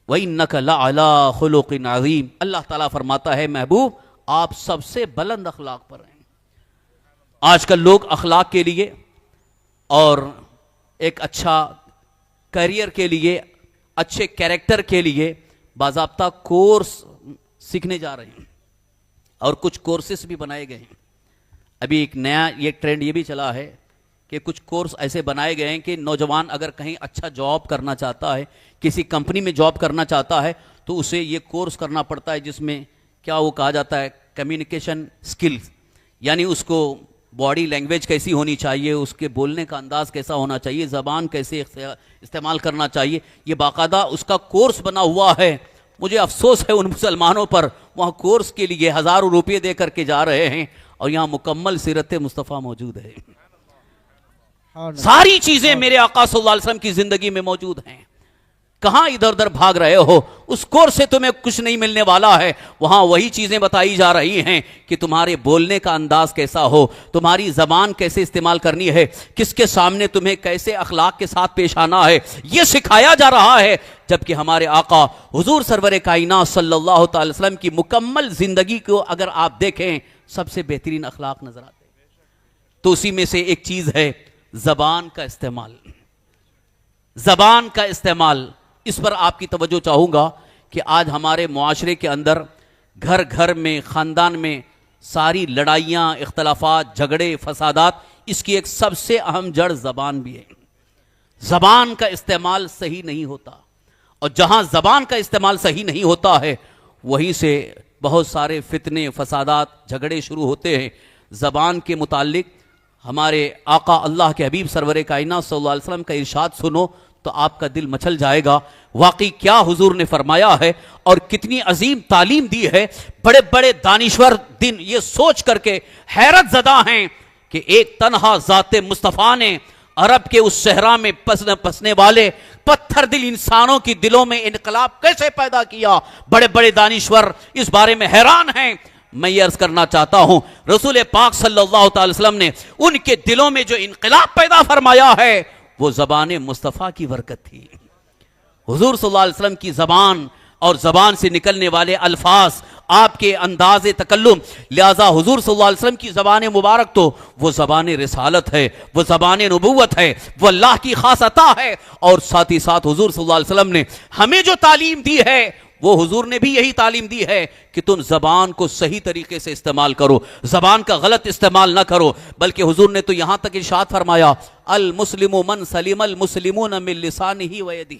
وَإِنَّكَ لَعَلَىٰ خُلُقٍ عَظِيمٍ، اللہ تعالیٰ فرماتا ہے محبوب آپ سب سے بلند اخلاق پر ہیں۔ آج کل لوگ اخلاق کے لیے اور ایک اچھا کیریئر کے لیے، اچھے کیریکٹر کے لیے باضابطہ کورس سیکھنے جا رہے ہیں، اور کچھ کورسز بھی بنائے گئے ہیں۔ ابھی ایک نیا یہ ٹرینڈ یہ بھی چلا ہے کہ کچھ کورس ایسے بنائے گئے ہیں کہ نوجوان اگر کہیں اچھا جاب کرنا چاہتا ہے، کسی کمپنی میں جاب کرنا چاہتا ہے، تو اسے یہ کورس کرنا پڑتا ہے جس میں کیا وہ کہا جاتا ہے کمیونیکیشن سکلز، یعنی اس کو باڈی لینگویج کیسی ہونی چاہیے، اس کے بولنے کا انداز کیسا ہونا چاہیے، زبان کیسے استعمال کرنا چاہیے، یہ باقاعدہ اس کا کورس بنا ہوا ہے۔ مجھے افسوس ہے ان مسلمانوں پر، وہاں کورس کے لیے ہزاروں روپے دے کر کے جا رہے ہیں اور یہاں مکمل سیرت مصطفیٰ موجود ہے۔ ساری چیزیں میرے آقا صلی اللہ علیہ وسلم کی زندگی میں موجود ہیں، کہاں ادھر ادھر بھاگ رہے ہو؟ اس کورس سے تمہیں کچھ نہیں ملنے والا ہے، وہاں وہی چیزیں بتائی جا رہی ہیں کہ تمہارے بولنے کا انداز کیسا ہو، تمہاری زبان کیسے استعمال کرنی ہے، کس کے سامنے تمہیں کیسے اخلاق کے ساتھ پیش آنا ہے، یہ سکھایا جا رہا ہے۔ جبکہ ہمارے آقا حضور سرور کائنات صلی اللہ تعالی وسلم کی مکمل زندگی کو اگر آپ دیکھیں سب سے بہترین اخلاق نظر آتے ہیں، تو اسی میں سے ایک چیز ہے زبان کا استعمال۔ زبان کا استعمال، اس پر آپ کی توجہ چاہوں گا کہ آج ہمارے معاشرے کے اندر گھر گھر میں، خاندان میں ساری لڑائیاں، اختلافات، جھگڑے، فسادات، اس کی ایک سب سے اہم جڑ زبان بھی ہے۔ زبان کا استعمال صحیح نہیں ہوتا، اور جہاں زبان کا استعمال صحیح نہیں ہوتا ہے وہیں سے بہت سارے فتنے، فسادات، جھگڑے شروع ہوتے ہیں۔ زبان کے متعلق ہمارے آقا اللہ کے حبیب سرور کائنات صلی اللہ علیہ وسلم کا ارشاد سنو تو آپ کا دل مچل جائے گا۔ واقعی کیا حضور نے فرمایا ہے اور کتنی عظیم تعلیم دی ہے۔ بڑے بڑے دانشور دن یہ سوچ کر کے حیرت زدہ ہیں کہ ایک تنہا ذات مصطفیٰ نے عرب کے اس صحرا میں پسنے والے پتھر دل انسانوں کی دلوں میں انقلاب کیسے پیدا کیا۔ بڑے بڑے دانشور اس بارے میں حیران ہیں۔ میں یہ عرض کرنا چاہتا ہوں رسول پاک صلی اللہ تعالی وسلم نے ان کے دلوں میں جو انقلاب پیدا فرمایا ہے وہ زبان مصطفیٰ کی برکت تھی۔ حضور صلی اللہ علیہ وسلم کی زبان اور زبان سے نکلنے والے الفاظ، آپ کے انداز تکلم، لہذا حضور صلی اللہ علیہ وسلم کی زبان مبارک تو وہ زبان رسالت ہے، وہ زبان نبوت ہے، وہ اللہ کی خاص عطا ہے۔ اور ساتھ ہی ساتھ حضور صلی اللہ علیہ وسلم نے ہمیں جو تعلیم دی ہے وہ حضور نے بھی یہی تعلیم دی ہے کہ تم زبان کو صحیح طریقے سے استعمال کرو، زبان کا غلط استعمال نہ کرو۔ بلکہ حضور نے تو یہاں تک ارشاد فرمایا المسلم من سلم المسلمون من لسانہ و یدہ،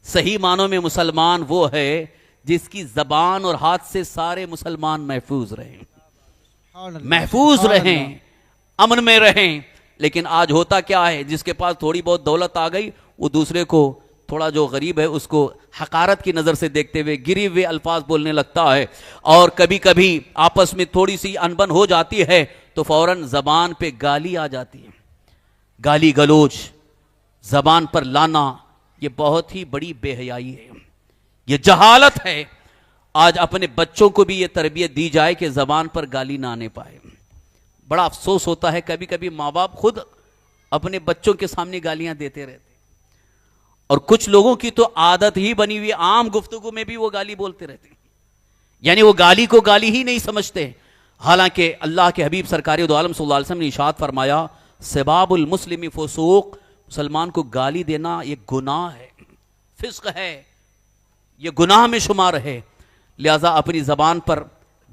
صحیح معنوں میں مسلمان وہ ہے جس کی زبان اور ہاتھ سے سارے مسلمان محفوظ رہیں، محفوظ رہیں، امن میں رہیں۔ لیکن آج ہوتا کیا ہے، جس کے پاس تھوڑی بہت دولت آ گئی وہ دوسرے کو، تھوڑا جو غریب ہے اس کو حقارت کی نظر سے دیکھتے ہوئے گری ہوئے الفاظ بولنے لگتا ہے، اور کبھی کبھی آپس میں تھوڑی سی انبن ہو جاتی ہے تو فوراً زبان پہ گالی آ جاتی ہے۔ گالی گلوچ زبان پر لانا یہ بہت ہی بڑی بے حیائی ہے، یہ جہالت ہے۔ آج اپنے بچوں کو بھی یہ تربیت دی جائے کہ زبان پر گالی نہ آنے پائے۔ بڑا افسوس ہوتا ہے کبھی کبھی ماں باپ خود اپنے بچوں کے سامنے گالیاں دیتے رہتے، اور کچھ لوگوں کی تو عادت ہی بنی ہوئی عام گفتگو میں بھی وہ گالی بولتے رہتے ہیں، یعنی وہ گالی کو گالی ہی نہیں سمجھتے۔ حالانکہ اللہ کے حبیب سرکار دو عالم صلی اللہ علیہ وسلم نے ارشاد فرمایا سباب المسلم فسوق، مسلمان کو گالی دینا یہ گناہ ہے، فسق ہے، یہ گناہ میں شمار ہے۔ لہذا اپنی زبان پر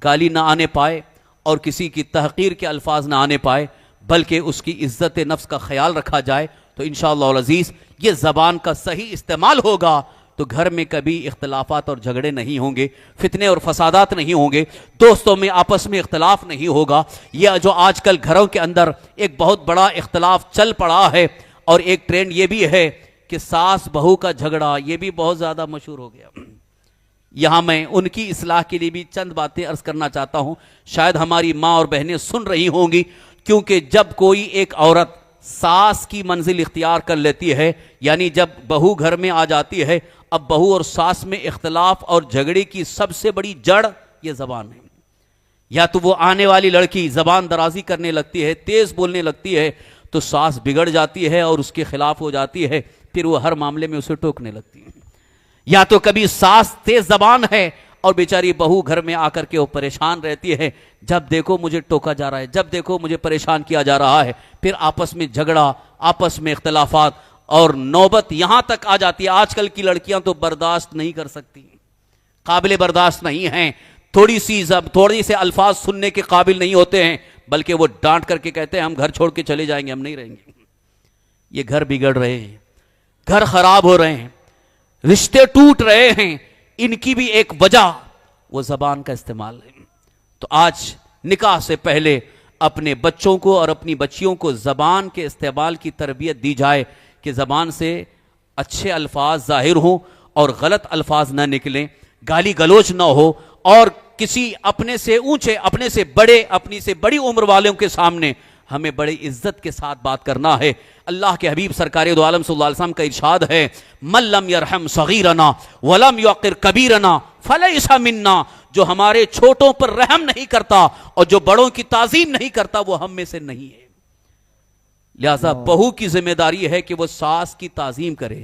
گالی نہ آنے پائے اور کسی کی تحقیر کے الفاظ نہ آنے پائے، بلکہ اس کی عزت نفس کا خیال رکھا جائے، تو انشاءاللہ العزیز یہ زبان کا صحیح استعمال ہوگا تو گھر میں کبھی اختلافات اور جھگڑے نہیں ہوں گے، فتنے اور فسادات نہیں ہوں گے، دوستوں میں آپس میں اختلاف نہیں ہوگا۔ یہ جو آج کل گھروں کے اندر ایک بہت بڑا اختلاف چل پڑا ہے، اور ایک ٹرینڈ یہ بھی ہے کہ ساس بہو کا جھگڑا، یہ بھی بہت زیادہ مشہور ہو گیا۔ یہاں میں ان کی اصلاح کے لیے بھی چند باتیں عرض کرنا چاہتا ہوں، شاید ہماری ماں اور بہنیں سن رہی ہوں گی، کیونکہ جب کوئی ایک عورت ساس کی منزل اختیار کر لیتی ہے، یعنی جب بہو گھر میں آ جاتی ہے، اب بہو اور ساس میں اختلاف اور جھگڑے کی سب سے بڑی جڑ یہ زبان ہے۔ یا تو وہ آنے والی لڑکی زبان درازی کرنے لگتی ہے, تیز بولنے لگتی ہے, تو ساس بگڑ جاتی ہے اور اس کے خلاف ہو جاتی ہے, پھر وہ ہر معاملے میں اسے ٹوکنے لگتی ہے. یا تو کبھی ساس تیز زبان ہے اور بیچاری بہو گھر میں آ کر کے وہ پریشان رہتی ہے, جب دیکھو مجھے ٹوکا جا رہا ہے, جب دیکھو مجھے پریشان کیا جا رہا ہے, پھر آپس میں جھگڑا, آپس میں اختلافات, اور نوبت یہاں تک آ جاتی ہے. آج کل کی لڑکیاں تو برداشت نہیں کر سکتی, قابل برداشت نہیں ہیں, تھوڑی سے الفاظ سننے کے قابل نہیں ہوتے ہیں, بلکہ وہ ڈانٹ کر کے کہتے ہیں ہم گھر چھوڑ کے چلے جائیں گے, ہم نہیں رہیں گے. یہ گھر بگڑ رہے ہیں, گھر خراب ہو رہے ہیں, رشتے ٹوٹ رہے ہیں. ان کی بھی ایک وجہ وہ زبان کا استعمال ہے. تو آج نکاح سے پہلے اپنے بچوں کو اور اپنی بچیوں کو زبان کے استعمال کی تربیت دی جائے کہ زبان سے اچھے الفاظ ظاہر ہوں اور غلط الفاظ نہ نکلیں, گالی گلوچ نہ ہو, اور کسی اپنے سے اونچے, اپنے سے بڑے, اپنی سے بڑی عمر والوں کے سامنے ہمیں بڑی عزت کے ساتھ بات کرنا ہے. اللہ کے حبیب سرکار دو عالم صلی اللہ علیہ وسلم کا ارشاد ہے, من لم یرحم صغیرنا ولم یوقر کبیرنا فلیس منا, جو ہمارے چھوٹوں پر رحم نہیں کرتا اور جو بڑوں کی تعظیم نہیں کرتا وہ ہم میں سے نہیں ہے. لہذا بہو کی ذمہ داری ہے کہ وہ ساس کی تعظیم کرے,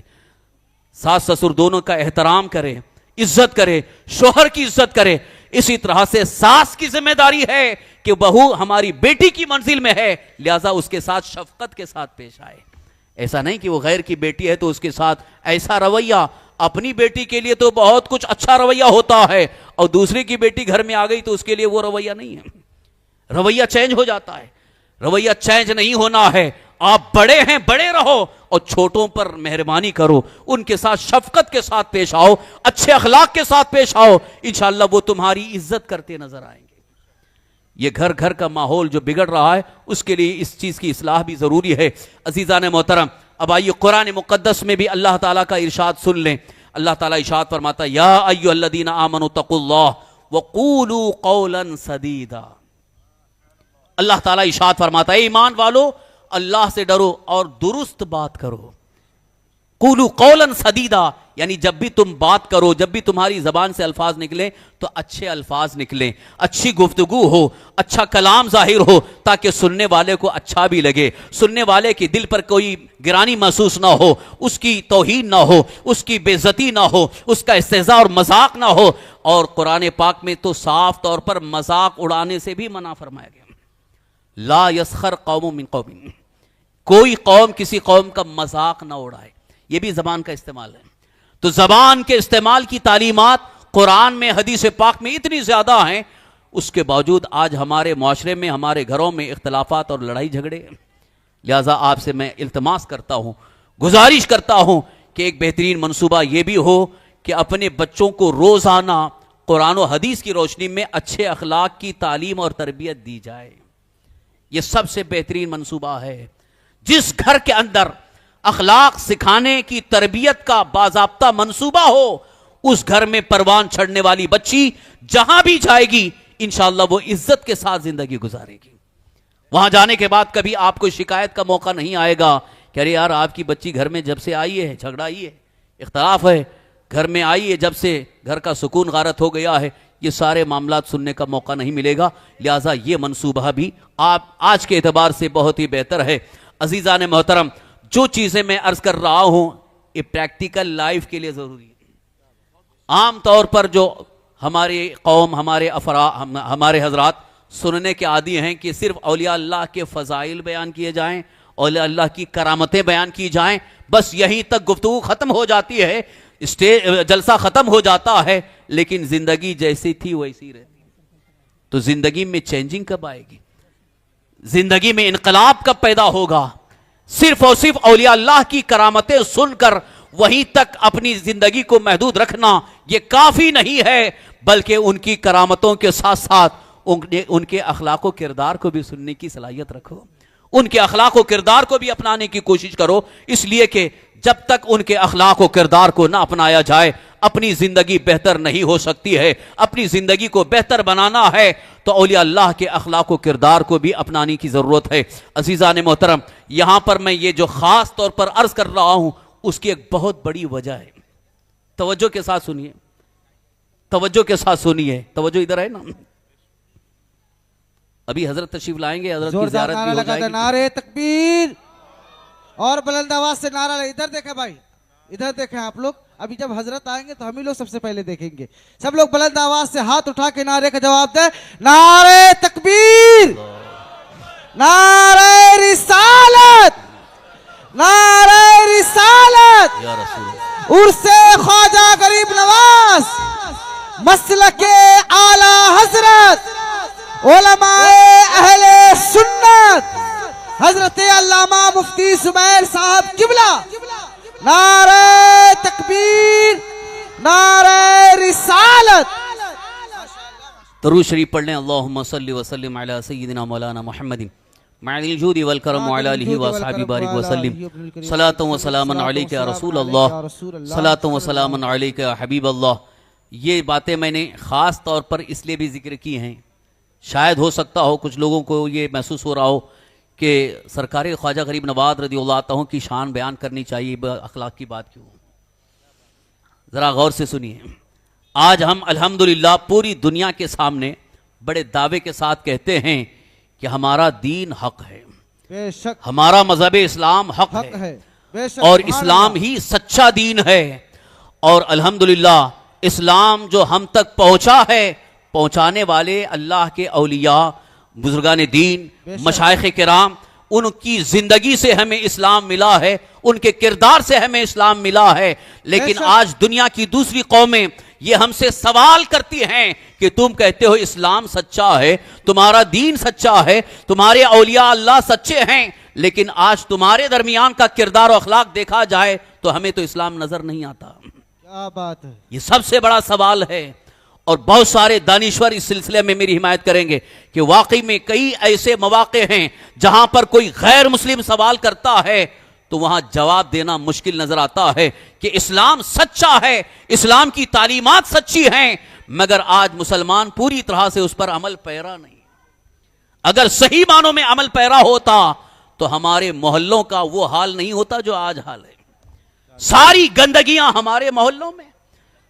ساس سسر دونوں کا احترام کرے, عزت کرے, شوہر کی عزت کرے. اسی طرح سے ساس کی ذمہ داری ہے کہ بہو ہماری بیٹی کی منزل میں ہے, لہذا اس کے ساتھ شفقت کے ساتھ پیش آئے. ایسا نہیں کہ وہ غیر کی بیٹی ہے تو اس کے ساتھ ایسا رویہ, اپنی بیٹی کے لیے تو بہت کچھ اچھا رویہ ہوتا ہے, اور دوسری کی بیٹی گھر میں آ گئی تو اس کے لیے وہ رویہ نہیں ہے. رویہ چینج ہو جاتا ہے. رویہ چینج نہیں ہونا ہے. آپ بڑے ہیں, بڑے رہو, اور چھوٹوں پر مہربانی کرو, ان کے ساتھ شفقت کے ساتھ پیش آؤ, اچھے اخلاق کے ساتھ پیش آؤ, انشاءاللہ وہ تمہاری عزت کرتے نظر آئیں گے. یہ گھر گھر کا ماحول جو بگڑ رہا ہے اس کے لیے اس چیز کی اصلاح بھی ضروری ہے. عزیزان محترم, اب آئیے قرآن مقدس میں بھی اللہ تعالیٰ کا ارشاد سن لیں. اللہ تعالیٰ ارشاد فرماتا ہے, یا ایھا الذین آمنوا اتقوا اللہ وقولوا قولا سدیدا. اللہ تعالیٰ ارشاد فرماتا ہے, ایمان والو اللہ سے ڈرو اور درست بات کرو. قولوا قولا سدیدا, یعنی جب بھی تم بات کرو, جب بھی تمہاری زبان سے الفاظ نکلیں تو اچھے الفاظ نکلیں, اچھی گفتگو ہو, اچھا کلام ظاہر ہو, تاکہ سننے والے کو اچھا بھی لگے, سننے والے کے دل پر کوئی گرانی محسوس نہ ہو, اس کی توہین نہ ہو, اس کی بے عزتی نہ ہو, اس کا استہزاء اور مذاق نہ ہو. اور قرآن پاک میں تو صاف طور پر مذاق اڑانے سے بھی منع فرمایا گیا. لا یسخر قوم من قوم, کوئی قوم کسی قوم کا مذاق نہ اڑائے. یہ بھی زبان کا استعمال ہے. تو زبان کے استعمال کی تعلیمات قرآن میں, حدیث پاک میں اتنی زیادہ ہیں, اس کے باوجود آج ہمارے معاشرے میں, ہمارے گھروں میں اختلافات اور لڑائی جھگڑے. لہٰذا آپ سے میں التماس کرتا ہوں, گزارش کرتا ہوں کہ ایک بہترین منصوبہ یہ بھی ہو کہ اپنے بچوں کو روزانہ قرآن و حدیث کی روشنی میں اچھے اخلاق کی تعلیم اور تربیت دی جائے. یہ سب سے بہترین منصوبہ ہے. جس گھر کے اندر اخلاق سکھانے کی تربیت کا باضابطہ منصوبہ ہو, اس گھر میں پروان چڑھنے والی بچی جہاں بھی جائے گی انشاءاللہ وہ عزت کے ساتھ زندگی گزارے گی. وہاں جانے کے بعد کبھی آپ کو شکایت کا موقع نہیں آئے گا کہ ارے یار آپ کی بچی گھر میں جب سے آئی ہے جھگڑا آئی ہے, اختلاف ہے, گھر میں آئی ہے جب سے گھر کا سکون غارت ہو گیا ہے. یہ سارے معاملات سننے کا موقع نہیں ملے گا. لہٰذا یہ منصوبہ بھی آپ آج کے اعتبار سے بہت ہی بہتر ہے. عزیزان محترم, جو چیزیں میں عرض کر رہا ہوں یہ پریکٹیکل لائف کے لیے ضروری ہے. عام طور پر جو ہماری قوم, ہمارے حضرات سننے کے عادی ہیں کہ صرف اولیاء اللہ کے فضائل بیان کیے جائیں, اولیاء اللہ کی کرامتیں بیان کی جائیں, بس یہیں تک گفتگو ختم ہو جاتی ہے, جلسہ ختم ہو جاتا ہے, لیکن زندگی جیسی تھی ویسی رہتی. تو زندگی میں چینجنگ کب آئے گی؟ زندگی میں انقلاب کب پیدا ہوگا؟ صرف اور صرف اولیاء اللہ کی کرامتیں سن کر وہیں تک اپنی زندگی کو محدود رکھنا یہ کافی نہیں ہے, بلکہ ان کی کرامتوں کے ساتھ ساتھ ان کے اخلاق و کردار کو بھی سننے کی صلاحیت رکھو, ان کے اخلاق و کردار کو بھی اپنانے کی کوشش کرو. اس لیے کہ جب تک ان کے اخلاق و کردار کو نہ اپنایا جائے اپنی زندگی بہتر نہیں ہو سکتی ہے. اپنی زندگی کو بہتر بنانا ہے تو اولیاء اللہ کے اخلاق و کردار کو بھی اپنانے کی ضرورت ہے. عزیزان محترم, یہاں پر میں یہ جو خاص طور پر عرض کر رہا ہوں اس کی ایک بہت بڑی وجہ ہے. توجہ کے ساتھ سنیے, توجہ کے ساتھ سنیے, توجہ ادھر ہے نا. ابھی حضرت تشریف لائیں گے, حضرت کی زوردار زیارت نعرہ بھی ہو لگا جائے دے, گی. نعرے تکبیر اور بلند آواز سے نعرہ لگا. ادھر دیکھیں بھائی, ادھر دیکھیں آپ لوگ. ابھی جب حضرت آئیں گے تو ہم ہی لوگ سب سے پہلے دیکھیں گے. سب لوگ بلند آواز سے ہاتھ اٹھا کے نعرے کا جواب دیں. نعرے تکبیر, نعرے رسالت, نعرے رسالت, یا رسول اللہ. عرس خواجہ غریب نواز, مسلک اعلی حضرت, علماء اہل سنت, حضرت علامہ مفتی سمیر صاحب قبلہ. نعرہ تکبیر, نعرہ رسالت. درود شریف پڑھ لیں. اللہم صلی وسلم علی سیدنا مولانا محمد معدن الجود والکرم وعلی آلہ واصحابہ بارک وسلم. صلاۃ و سلام علیک یا رسول اللہ, صلاۃ و سلام علیک یا حبیب اللہ. یہ باتیں میں نے خاص طور پر اس لیے بھی ذکر کی ہیں, شاید ہو سکتا ہو کچھ لوگوں کو یہ محسوس ہو رہا ہو کہ سرکار خواجہ غریب نواز رضی اللہ عنہ کی شان بیان کرنی چاہیے, اخلاق کی بات کیوں. ذرا غور سے سنیے. آج ہم الحمدللہ پوری دنیا کے سامنے بڑے دعوے کے ساتھ کہتے ہیں کہ ہمارا دین حق ہے, بے شک ہمارا مذہب اسلام حق ہے, بے شک, اور سبحان اسلام اللہ. ہی سچا دین ہے. اور الحمدللہ اسلام جو ہم تک پہنچا ہے, پہنچانے والے اللہ کے اولیاء, بزرگان دین, مشائخ کرام, ان کی زندگی سے ہمیں اسلام ملا ہے, ان کے کردار سے ہمیں اسلام ملا ہے. لیکن آج دنیا کی دوسری قومیں یہ ہم سے سوال کرتی ہیں کہ تم کہتے ہو اسلام سچا ہے, تمہارا دین سچا ہے, تمہارے اولیاء اللہ سچے ہیں, لیکن آج تمہارے درمیان کا کردار و اخلاق دیکھا جائے تو ہمیں تو اسلام نظر نہیں آتا. کیا بات ہے. یہ سب سے بڑا سوال ہے. اور بہت سارے دانشور اس سلسلے میں میری حمایت کریں گے کہ واقعی میں کئی ایسے مواقع ہیں جہاں پر کوئی غیر مسلم سوال کرتا ہے تو وہاں جواب دینا مشکل نظر آتا ہے کہ اسلام سچا ہے, اسلام کی تعلیمات سچی ہیں, مگر آج مسلمان پوری طرح سے اس پر عمل پیرا نہیں. اگر صحیح معنوں میں عمل پیرا ہوتا تو ہمارے محلوں کا وہ حال نہیں ہوتا جو آج حال ہے. ساری گندگیاں ہمارے محلوں میں.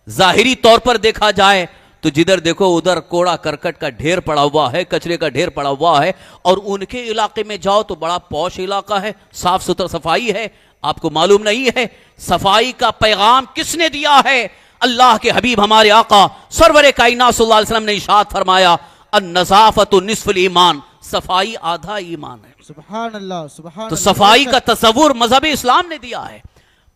ظاہری طور پر دیکھا جائے تو جدھر دیکھو ادھر کوڑا کرکٹ کا ڈھیر پڑا ہوا ہے, کچرے کا ڈھیر پڑا ہوا ہے, اور ان کے علاقے میں جاؤ تو بڑا پوش علاقہ ہے, صاف ستھرا صفائی ہے. آپ کو معلوم نہیں ہے صفائی کا پیغام کس نے دیا ہے؟ اللہ کے حبیب ہمارے آقا سرور کائنات صلی اللہ علیہ وسلم نے ارشاد فرمایا النظافت نصف الایمان, صفائی آدھا ایمان ہے. سبحان اللہ, سبحان تو اللہ. صفائی کا تصور مذہب اسلام نے دیا ہے,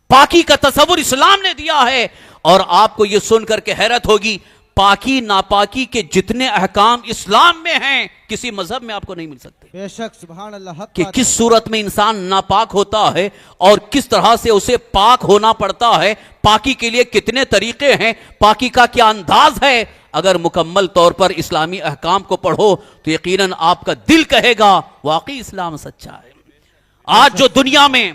پاکی کا تصور اسلام نے دیا ہے. اور آپ کو یہ سن کر کے حیرت ہوگی, پاکی ناپاکی کے جتنے احکام اسلام میں ہیں کسی مذہب میں آپ کو نہیں مل سکتے. بے شک, سبحان اللہ. حق کہ بات کس ہے. صورت میں انسان ناپاک ہوتا ہے اور کس طرح سے اسے پاک ہونا پڑتا ہے, پاکی کے لیے کتنے طریقے ہیں, پاکی کا کیا انداز ہے. اگر مکمل طور پر اسلامی احکام کو پڑھو تو یقیناً آپ کا دل کہے گا واقعی اسلام سچا ہے. آج جو دنیا میں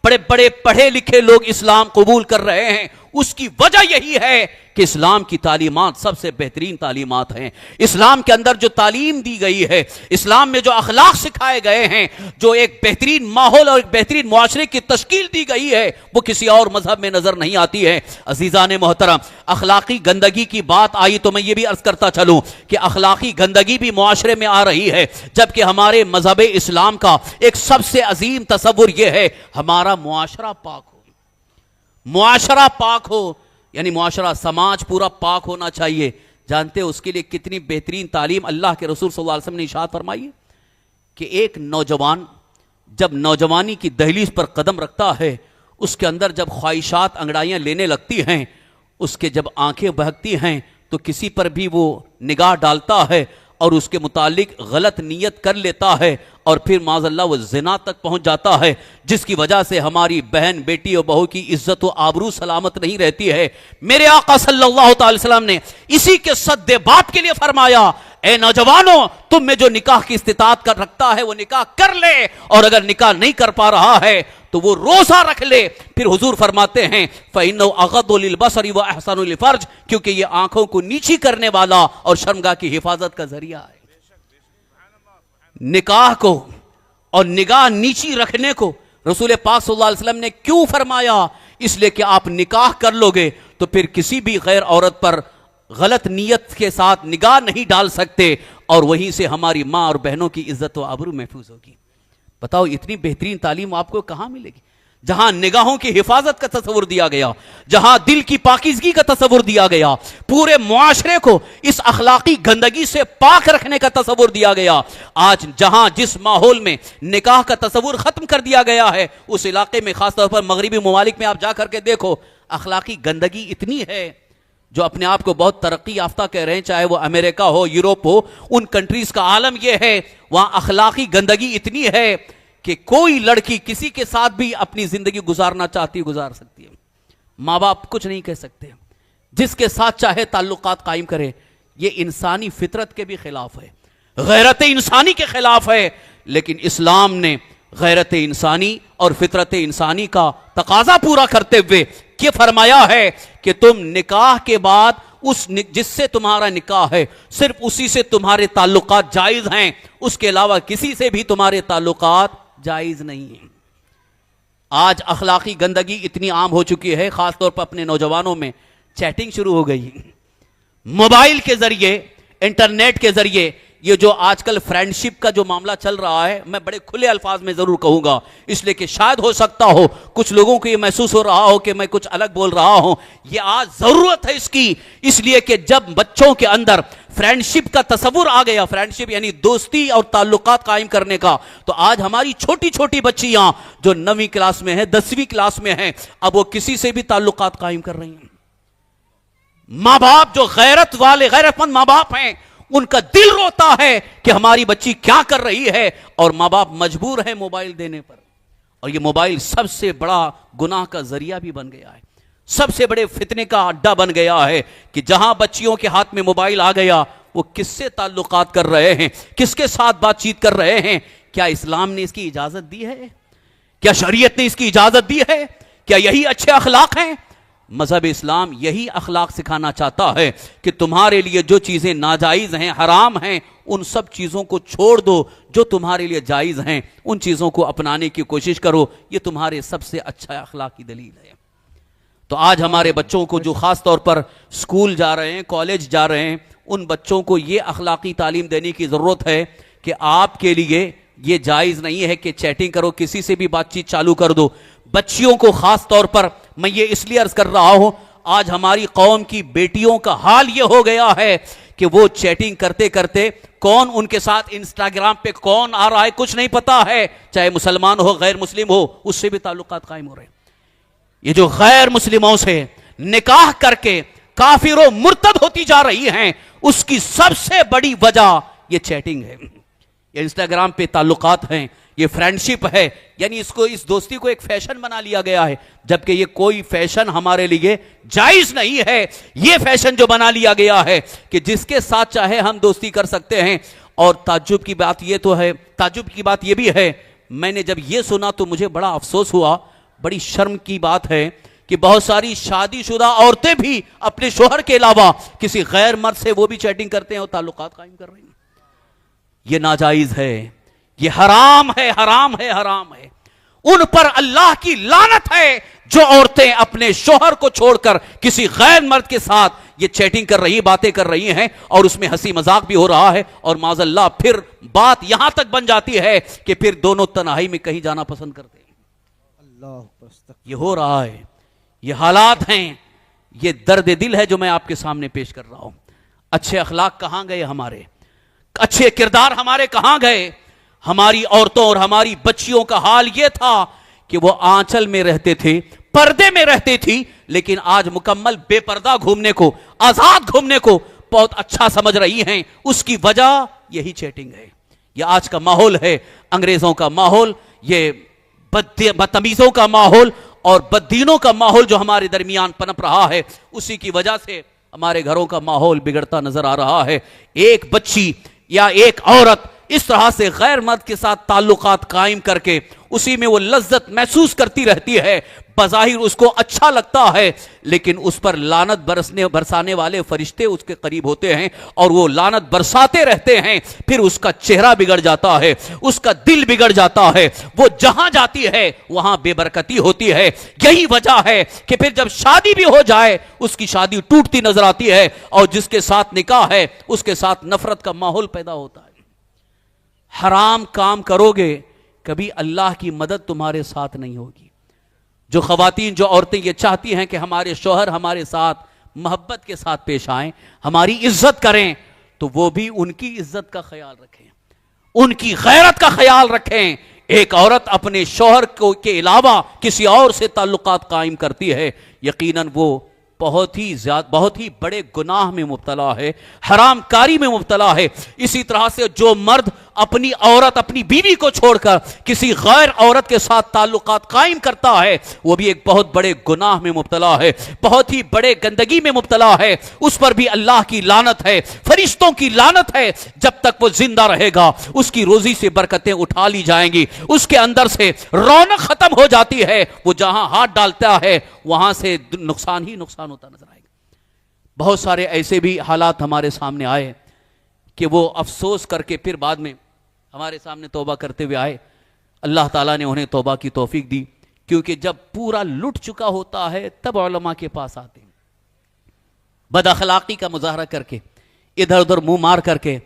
بڑے بڑے پڑھے لکھے لوگ اسلام قبول کر رہے ہیں اس کی وجہ یہی ہے کہ اسلام کی تعلیمات سب سے بہترین تعلیمات ہیں. اسلام کے اندر جو تعلیم دی گئی ہے, اسلام میں جو اخلاق سکھائے گئے ہیں, جو ایک بہترین ماحول اور ایک بہترین معاشرے کی تشکیل دی گئی ہے, وہ کسی اور مذہب میں نظر نہیں آتی ہے. عزیزان محترم, اخلاقی گندگی کی بات آئی تو میں یہ بھی عرض کرتا چلوں کہ اخلاقی گندگی بھی معاشرے میں آ رہی ہے, جبکہ ہمارے مذہب اسلام کا ایک سب سے عظیم تصور یہ ہے ہمارا معاشرہ پاک ہو, معاشرہ پاک ہو, یعنی معاشرہ سماج پورا پاک ہونا چاہیے. جانتے ہو اس کے لیے کتنی بہترین تعلیم اللہ کے رسول صلی اللہ علیہ وسلم نے ارشاد فرمائی ہے کہ ایک نوجوان جب نوجوانی کی دہلیز پر قدم رکھتا ہے, اس کے اندر جب خواہشات انگڑائیاں لینے لگتی ہیں, اس کے جب آنکھیں بہکتی ہیں تو کسی پر بھی وہ نگاہ ڈالتا ہے اور اس کے متعلق غلط نیت کر لیتا ہے, اور پھر معاذ اللہ وہ زنا تک پہنچ جاتا ہے, جس کی وجہ سے ہماری بہن بیٹی اور بہو کی عزت و آبرو سلامت نہیں رہتی ہے. میرے آقا صلی اللہ تعالی وسلم نے اسی کے صد بات کے لیے فرمایا اے نوجوانوں, تم میں جو نکاح کی استطاعت کر رکھتا ہے وہ نکاح کر لے, اور اگر نکاح نہیں کر پا رہا ہے تو وہ روزہ رکھ لے. پھر حضور فرماتے ہیں فَإِنَّهُ أَغَضُّ لِلْبَصَرِ وَأَحْسَنُ لِلْفَرْجِ, کیونکہ یہ آنکھوں کو نیچی کرنے والا اور شرمگاہ کی حفاظت کا ذریعہ ہے. نکاح کو اور نگاہ نیچی رکھنے کو رسول پاک صلی اللہ علیہ وسلم نے کیوں فرمایا؟ اس لیے کہ آپ نکاح کر لو گے تو پھر کسی بھی غیر عورت پر غلط نیت کے ساتھ نگاہ نہیں ڈال سکتے اور وہیں سے ہماری ماں اور بہنوں کی عزت و آبرو محفوظ ہوگی. بتاؤ اتنی بہترین تعلیم آپ کو کہاں ملے گی؟ جہاں نگاہوں کی حفاظت کا تصور دیا گیا، جہاں دل کی پاکیزگی کا تصور دیا گیا، پورے معاشرے کو اس اخلاقی گندگی سے پاک رکھنے کا تصور دیا گیا. آج جہاں جس ماحول میں نکاح کا تصور ختم کر دیا گیا ہے، اس علاقے میں خاص طور پر مغربی ممالک میں آپ جا کر کے دیکھو، اخلاقی گندگی اتنی ہے. جو اپنے آپ کو بہت ترقی یافتہ کہہ رہے ہیں، چاہے وہ امریکہ ہو، یوروپ ہو، ان کنٹریز کا عالم یہ ہے، وہاں اخلاقی گندگی اتنی ہے کہ کوئی لڑکی کسی کے ساتھ بھی اپنی زندگی گزارنا چاہتی گزار سکتی ہے. ماں باپ کچھ نہیں کہہ سکتے، جس کے ساتھ چاہے تعلقات قائم کرے. یہ انسانی فطرت کے بھی خلاف ہے، غیرت انسانی کے خلاف ہے. لیکن اسلام نے غیرت انسانی اور فطرت انسانی کا تقاضا پورا کرتے ہوئے یہ فرمایا ہے کہ تم نکاح کے بعد جس سے تمہارا نکاح ہے صرف اسی سے تمہارے تعلقات جائز ہیں، اس کے علاوہ کسی سے بھی تمہارے تعلقات جائز نہیں ہیں. آج اخلاقی گندگی اتنی عام ہو چکی ہے، خاص طور پر اپنے نوجوانوں میں چیٹنگ شروع ہو گئی. موبائل کے ذریعے، انٹرنیٹ کے ذریعے یہ جو آج کل فرینڈشپ کا جو معاملہ چل رہا ہے، میں بڑے کھلے الفاظ میں ضرور کہوں گا، اس لیے کہ شاید ہو سکتا ہو کچھ لوگوں کو یہ محسوس ہو رہا ہو کہ میں کچھ الگ بول رہا ہوں. یہ آج ضرورت ہے اس کی، اس لیے کہ جب بچوں کے اندر فرینڈشپ کا تصور آ گیا، فرینڈشپ یعنی دوستی اور تعلقات قائم کرنے کا، تو آج ہماری چھوٹی چھوٹی بچیاں جو 9ویں کلاس میں ہیں، 10ویں کلاس میں ہیں، اب وہ کسی سے بھی تعلقات قائم کر رہی ہیں. ماں باپ جو غیرت والے، غیرت مند ماں باپ ہیں، ان کا دل روتا ہے کہ ہماری بچی کیا کر رہی ہے، اور ماں باپ مجبور ہیں موبائل دینے پر. اور یہ موبائل سب سے بڑا گناہ کا ذریعہ بھی بن گیا ہے، سب سے بڑے فتنے کا اڈا بن گیا ہے کہ جہاں بچیوں کے ہاتھ میں موبائل آ گیا، وہ کس سے تعلقات کر رہے ہیں، کس کے ساتھ بات چیت کر رہے ہیں. کیا اسلام نے اس کی اجازت دی ہے؟ کیا شریعت نے اس کی اجازت دی ہے؟ کیا یہی اچھے اخلاق ہیں؟ مذہب اسلام یہی اخلاق سکھانا چاہتا ہے کہ تمہارے لیے جو چیزیں ناجائز ہیں، حرام ہیں، ان سب چیزوں کو چھوڑ دو. جو تمہارے لیے جائز ہیں ان چیزوں کو اپنانے کی کوشش کرو. یہ تمہارے سب سے اچھا اخلاقی دلیل ہے. تو آج ہمارے بچوں کو جو خاص طور پر اسکول جا رہے ہیں، کالج جا رہے ہیں، ان بچوں کو یہ اخلاقی تعلیم دینے کی ضرورت ہے کہ آپ کے لیے یہ جائز نہیں ہے کہ چیٹنگ کرو، کسی سے بھی بات چیت چالو کر دو. بچیوں کو خاص طور پر میں یہ اس لیے عرض کر رہا ہوں، آج ہماری قوم کی بیٹیوں کا حال یہ ہو گیا ہے کہ وہ چیٹنگ کرتے کرتے کون ان کے ساتھ انسٹاگرام پہ کون آ رہا ہے کچھ نہیں پتا ہے، چاہے مسلمان ہو غیر مسلم ہو، اس سے بھی تعلقات قائم ہو رہے ہیں. یہ جو غیر مسلموں سے نکاح کر کے کافر و مرتد ہوتی جا رہی ہیں، اس کی سب سے بڑی وجہ یہ چیٹنگ ہے، یہ انسٹاگرام پہ تعلقات ہیں، یہ فرینڈشپ ہے. یعنی اس دوستی کو ایک فیشن بنا لیا گیا ہے، جبکہ یہ کوئی فیشن ہمارے لیے جائز نہیں ہے. یہ فیشن جو بنا لیا گیا ہے کہ جس کے ساتھ چاہے ہم دوستی کر سکتے ہیں. اور تعجب کی بات یہ بھی ہے، میں نے جب یہ سنا تو مجھے بڑا افسوس ہوا، بڑی شرم کی بات ہے کہ بہت ساری شادی شدہ عورتیں بھی اپنے شوہر کے علاوہ کسی غیر مرد سے وہ بھی چیٹنگ کرتے ہیں اور تعلقات قائم کر رہے ہیں. یہ ناجائز ہے، یہ حرام ہے، حرام ہے، حرام ہے. ان پر اللہ کی لعنت ہے جو عورتیں اپنے شوہر کو چھوڑ کر کسی غیر مرد کے ساتھ یہ چیٹنگ کر رہی، باتیں کر رہی ہیں، اور اس میں ہنسی مذاق بھی ہو رہا ہے. اور معاذ اللہ پھر بات یہاں تک بن جاتی ہے کہ پھر دونوں تنہائی میں کہیں جانا پسند کرتے ہیں. یہ ہو رہا ہے، یہ حالات ہیں، یہ درد دل ہے جو میں آپ کے سامنے پیش کر رہا ہوں. اچھے اخلاق کہاں گئے ہمارے؟ اچھے کردار ہمارے کہاں گئے؟ ہماری عورتوں اور ہماری بچیوں کا حال یہ تھا کہ وہ آنچل میں رہتے تھے، پردے میں رہتی تھی، لیکن آج مکمل بے پردہ گھومنے کو، آزاد گھومنے کو بہت اچھا سمجھ رہی ہیں. اس کی وجہ یہی چیٹنگ ہے. یہ آج کا ماحول ہے، انگریزوں کا ماحول، یہ بدتمیزوں کا ماحول اور بددینوں کا ماحول جو ہمارے درمیان پنپ رہا ہے. اسی کی وجہ سے ہمارے گھروں کا ماحول بگڑتا نظر آ رہا ہے. ایک بچی یا ایک عورت اس طرح سے غیر مرد کے ساتھ تعلقات قائم کر کے اسی میں وہ لذت محسوس کرتی رہتی ہے، بظاہر اس کو اچھا لگتا ہے، لیکن اس پر لعنت برسانے والے فرشتے اس کے قریب ہوتے ہیں اور وہ لعنت برساتے رہتے ہیں. پھر اس کا چہرہ بگڑ جاتا ہے، اس کا دل بگڑ جاتا ہے، وہ جہاں جاتی ہے وہاں بے برکتی ہوتی ہے. یہی وجہ ہے کہ پھر جب شادی بھی ہو جائے اس کی شادی ٹوٹتی نظر آتی ہے، اور جس کے ساتھ نکاح ہے اس کے ساتھ نفرت کا ماحول پیدا ہوتا ہے. حرام کام کرو گے کبھی اللہ کی مدد تمہارے ساتھ نہیں ہوگی. جو خواتین، جو عورتیں یہ چاہتی ہیں کہ ہمارے شوہر ہمارے ساتھ محبت کے ساتھ پیش آئیں، ہماری عزت کریں، تو وہ بھی ان کی عزت کا خیال رکھیں، ان کی غیرت کا خیال رکھیں. ایک عورت اپنے شوہر کے علاوہ کسی اور سے تعلقات قائم کرتی ہے، یقیناً وہ بہت ہی بڑے گناہ میں مبتلا ہے، حرام کاری میں مبتلا ہے. اسی طرح سے جو مرد اپنی عورت، اپنی بیوی کو چھوڑ کر کسی غیر عورت کے ساتھ تعلقات قائم کرتا ہے، وہ بھی ایک بہت بڑے گناہ میں مبتلا ہے، بہت ہی بڑے گندگی میں مبتلا ہے. اس پر بھی اللہ کی لعنت ہے، فرشتوں کی لعنت ہے. جب تک وہ زندہ رہے گا اس کی روزی سے برکتیں اٹھا لی جائیں گی، اس کے اندر سے رونق ختم ہو جاتی ہے، وہ جہاں ہاتھ ڈالتا ہے وہاں سے نقصان ہی نقصان ہوتا نظر آئے گا. بہت سارے ایسے بھی حالات ہمارے سامنے آئے کہ وہ افسوس کر کے پھر بعد میں ہمارے سامنے توبہ کرتے ہوئے آئے. اللہ تعالیٰ نے انہیں توبہ کی توفیق دی، کیونکہ جب پورا لٹ چکا ہوتا ہے تب علماء کے پاس آتے ہیں. بد اخلاقی کا مظاہرہ کر کے، ادھر ادھر منہ مار کر کے،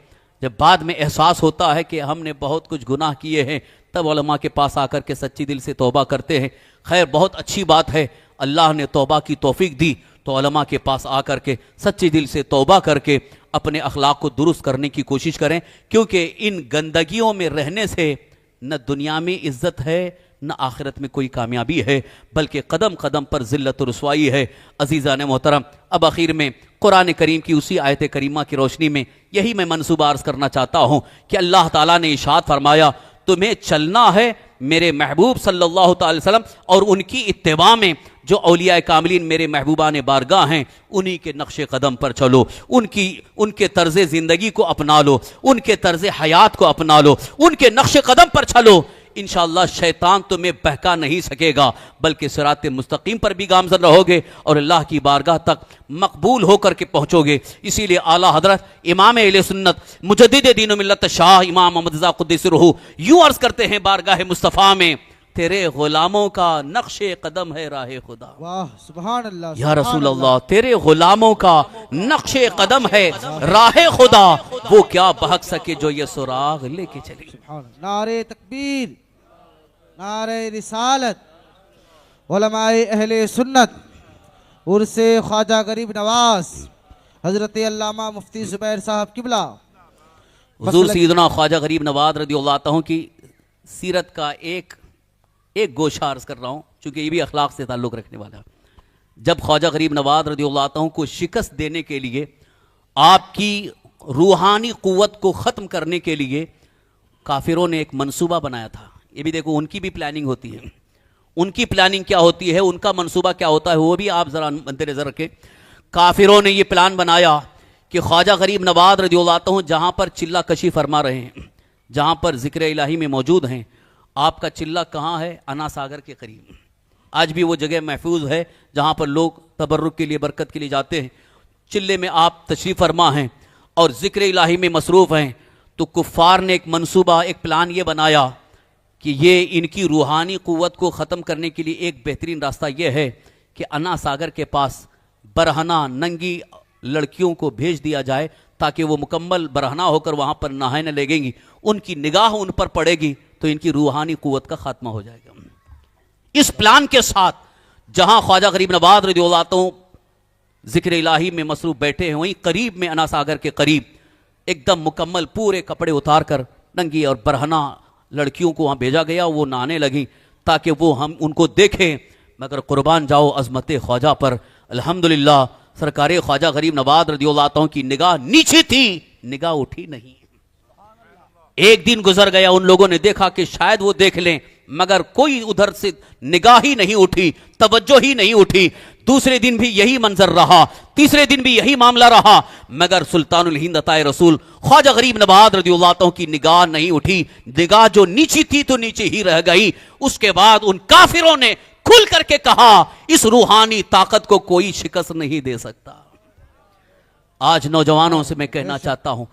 جب بعد میں احساس ہوتا ہے کہ ہم نے بہت کچھ گناہ کیے ہیں، تب علماء کے پاس آ کر کے سچی دل سے توبہ کرتے ہیں. خیر، بہت اچھی بات ہے، اللہ نے توبہ کی توفیق دی تو علماء کے پاس آ کر کے سچی دل سے توبہ کر کے اپنے اخلاق کو درست کرنے کی کوشش کریں. کیونکہ ان گندگیوں میں رہنے سے نہ دنیا میں عزت ہے نہ آخرت میں کوئی کامیابی ہے، بلکہ قدم قدم پر ذلت و رسوائی ہے. عزیزان محترم، اب آخر میں قرآن کریم کی اسی آیت کریمہ کی روشنی میں یہی میں منصوبہ عرض کرنا چاہتا ہوں کہ اللہ تعالیٰ نے ارشاد فرمایا، تمہیں چلنا ہے میرے محبوب صلی اللہ تعالی وسلم اور ان کی اتباع میں. جو اولیاء کاملین میرے محبوبان بارگاہ ہیں انہی کے نقش قدم پر چلو، ان کے طرز زندگی کو اپنا لو، ان کے طرز حیات کو اپنا لو، ان کے نقش قدم پر چلو. انشاءاللہ شیطان تمہیں بہکا نہیں سکے گا، بلکہ صراط مستقیم پر بھی گامزن رہو گے اور اللہ کی بارگاہ تک مقبول ہو کر کے پہنچو گے. اسی لیے اعلیٰ حضرت امام اہل سنت مجدد دین و ملت شاہ امام محمد رضا قدس روح یوں عرض کرتے ہیں بارگاہ مصطفیٰ میں، تیرے غلاموں کا نقش قدم ہے راہ خدا. واہ، سبحان اللہ، یا رسول اللہ، تیرے غلاموں کا نقش قدم ہے راہ خدا، وہ کیا بہک سکے جو یہ سراغ لے کے چلے. نعرہ تکبیر، نعرہ رسالت. علماء اہل سنت عرس خواجہ غریب نواز حضرت علامہ مفتی زبیر صاحب قبلہ حضور سیدنا خواجہ غریب نواز رضی اللہ عنہ کی سیرت کا ایک گوشہ عرض کر رہا ہوں، چونکہ یہ بھی اخلاق سے تعلق رکھنے والا ہے. جب خواجہ غریب نواز رضی اللہ عنہ کو شکست دینے کے لیے، آپ کی روحانی قوت کو ختم کرنے کے لیے کافروں نے ایک منصوبہ بنایا تھا. یہ بھی دیکھو، ان کی بھی پلاننگ ہوتی ہے. ان کی پلاننگ کیا ہوتی ہے، ان کا منصوبہ کیا ہوتا ہے، وہ بھی آپ ذرا مد نظر رکھیں. کافروں نے یہ پلان بنایا کہ خواجہ غریب نواز رضی اللہ عنہ جہاں پر چلہ کشی فرما رہے ہیں، جہاں پر ذکر الہی میں موجود ہیں، آپ کا چلہ کہاں ہے؟ انا ساگر کے قریب. آج بھی وہ جگہ محفوظ ہے جہاں پر لوگ تبرک کے لیے، برکت کے لیے جاتے ہیں. چلے میں آپ تشریف فرما ہیں اور ذکر الہی میں مصروف ہیں. تو کفار نے ایک منصوبہ، ایک پلان یہ بنایا کہ یہ ان کی روحانی قوت کو ختم کرنے کے لیے ایک بہترین راستہ یہ ہے کہ انا ساگر کے پاس برہنہ ننگی لڑکیوں کو بھیج دیا جائے تاکہ وہ مکمل برہنہ ہو کر وہاں پر نہانے لگیں گی. ان کی نگاہ ان پر پڑے گی تو ان کی روحانی قوت کا خاتمہ ہو جائے گا. اس پلان کے ساتھ جہاں خواجہ غریب نواز رضی اللہ عنہ ذکر الہی میں مصروف بیٹھے ہیں، وہیں قریب میں انا ساگر کے قریب ایک دم مکمل پورے کپڑے اتار کر ننگی اور برہنہ لڑکیوں کو وہاں بھیجا گیا. وہ نہانے لگیں تاکہ وہ ہم ان کو دیکھیں. مگر قربان جاؤ عظمت خواجہ پر، الحمدللہ سرکار خواجہ غریب نواز رضی اللہ عنہ کی نگاہ نیچے تھی، نگاہ اٹھی نہیں. ایک دن گزر گیا، ان لوگوں نے دیکھا کہ شاید وہ دیکھ لیں، مگر کوئی ادھر سے نگاہ ہی نہیں اٹھی، توجہ ہی نہیں اٹھی. دوسرے دن بھی یہی منظر رہا، تیسرے دن بھی یہی معاملہ رہا، مگر سلطان الہند عطائے رسول خواجہ غریب نواز رضی اللہ عنہ کی نگاہ نہیں اٹھی. نگاہ جو نیچی تھی تو نیچے ہی رہ گئی. اس کے بعد ان کافروں نے کھل کر کے کہا اس روحانی طاقت کو کوئی شکست نہیں دے سکتا. آج نوجوانوں سے میں کہنا چاہتا ہوں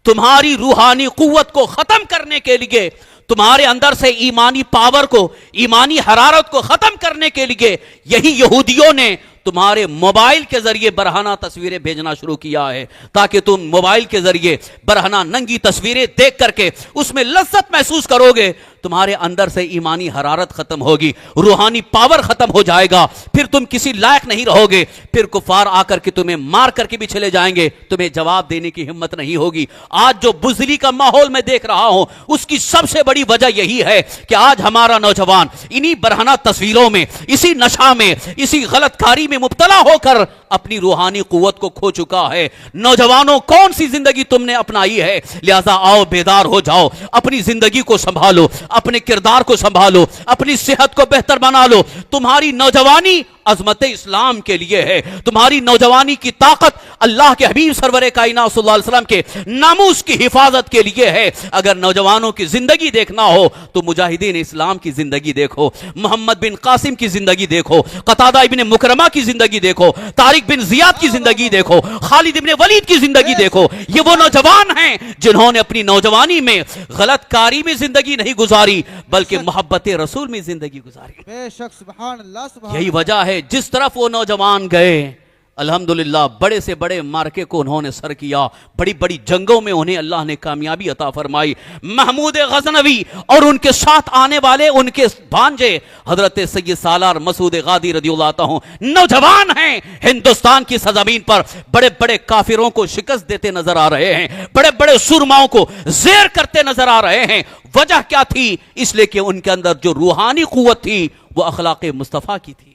تمہاری روحانی قوت کو ختم کرنے کے لیے, تمہارے اندر سے ایمانی پاور کو, ایمانی حرارت کو ختم کرنے کے لیے یہی یہودیوں نے تمہارے موبائل کے ذریعے برہنہ تصویریں بھیجنا شروع کیا ہے, تاکہ تم موبائل کے ذریعے برہنہ ننگی تصویریں دیکھ کر کے اس میں لذت محسوس کرو گے. تمہارے اندر سے ایمانی حرارت ختم ہوگی, روحانی پاور ختم ہو جائے گا, پھر تم کسی لائق نہیں رہو گے. پھر کفار آ کر کے تمہیں مار کر کے بھی چلے جائیں گے, تمہیں جواب دینے کی ہمت نہیں ہوگی. آج جو بزدلی کا ماحول میں دیکھ رہا ہوں اس کی سب سے بڑی وجہ یہی ہے کہ آج ہمارا نوجوان انہی برہنہ تصویروں میں, اسی نشہ میں, اسی غلط کاری میں مبتلا ہو کر اپنی روحانی قوت کو کھو چکا ہے. نوجوانوں, کون سی زندگی تم نے اپنائی ہے؟ لہذا آؤ بیدار ہو جاؤ, اپنی زندگی کو سنبھالو, اپنے کردار کو سنبھالو, اپنی صحت کو بہتر بنا لو. تمہاری نوجوانی عظمت اسلام کے لیے ہے, تمہاری نوجوانی کی طاقت اللہ کے حبیب سرور کائنات صلی اللہ علیہ وسلم کے ناموس کی حفاظت کے لیے ہے. اگر نوجوانوں کی زندگی دیکھنا ہو تو مجاہدین اسلام کی زندگی دیکھو, محمد بن قاسم کی زندگی دیکھو, قتادہ ابن مکرمہ کی زندگی دیکھو, طارق بن زیاد کی زندگی دیکھو, خالد ابن ولید کی زندگی دیکھو. یہ وہ نوجوان ہیں جنہوں نے اپنی نوجوانی میں غلط کاری میں زندگی نہیں گزاری بلکہ محبت رسول میں زندگی گزاری. بے شک, سبحان اللہ, سبحان یہی وجہ ہے جس طرف وہ نوجوان گئے الحمدللہ بڑے سے بڑے مارکے کو انہوں نے سر کیا, بڑی بڑی جنگوں میں انہیں اللہ نے کامیابی عطا فرمائی. محمود غزنوی اور ان کے ساتھ آنے والے ان کے بھانجے حضرت سید سالار مسعود غادی رضی اللہ عنہ نوجوان ہیں, ہندوستان کی سرزمین پر بڑے بڑے کافروں کو شکست دیتے نظر آ رہے ہیں, بڑے بڑے سرماؤں کو زیر کرتے نظر آ رہے ہیں. وجہ کیا تھی؟ اس لیے کہ ان کے اندر جو روحانی قوت تھی وہ اخلاق مصطفیٰ کی تھی.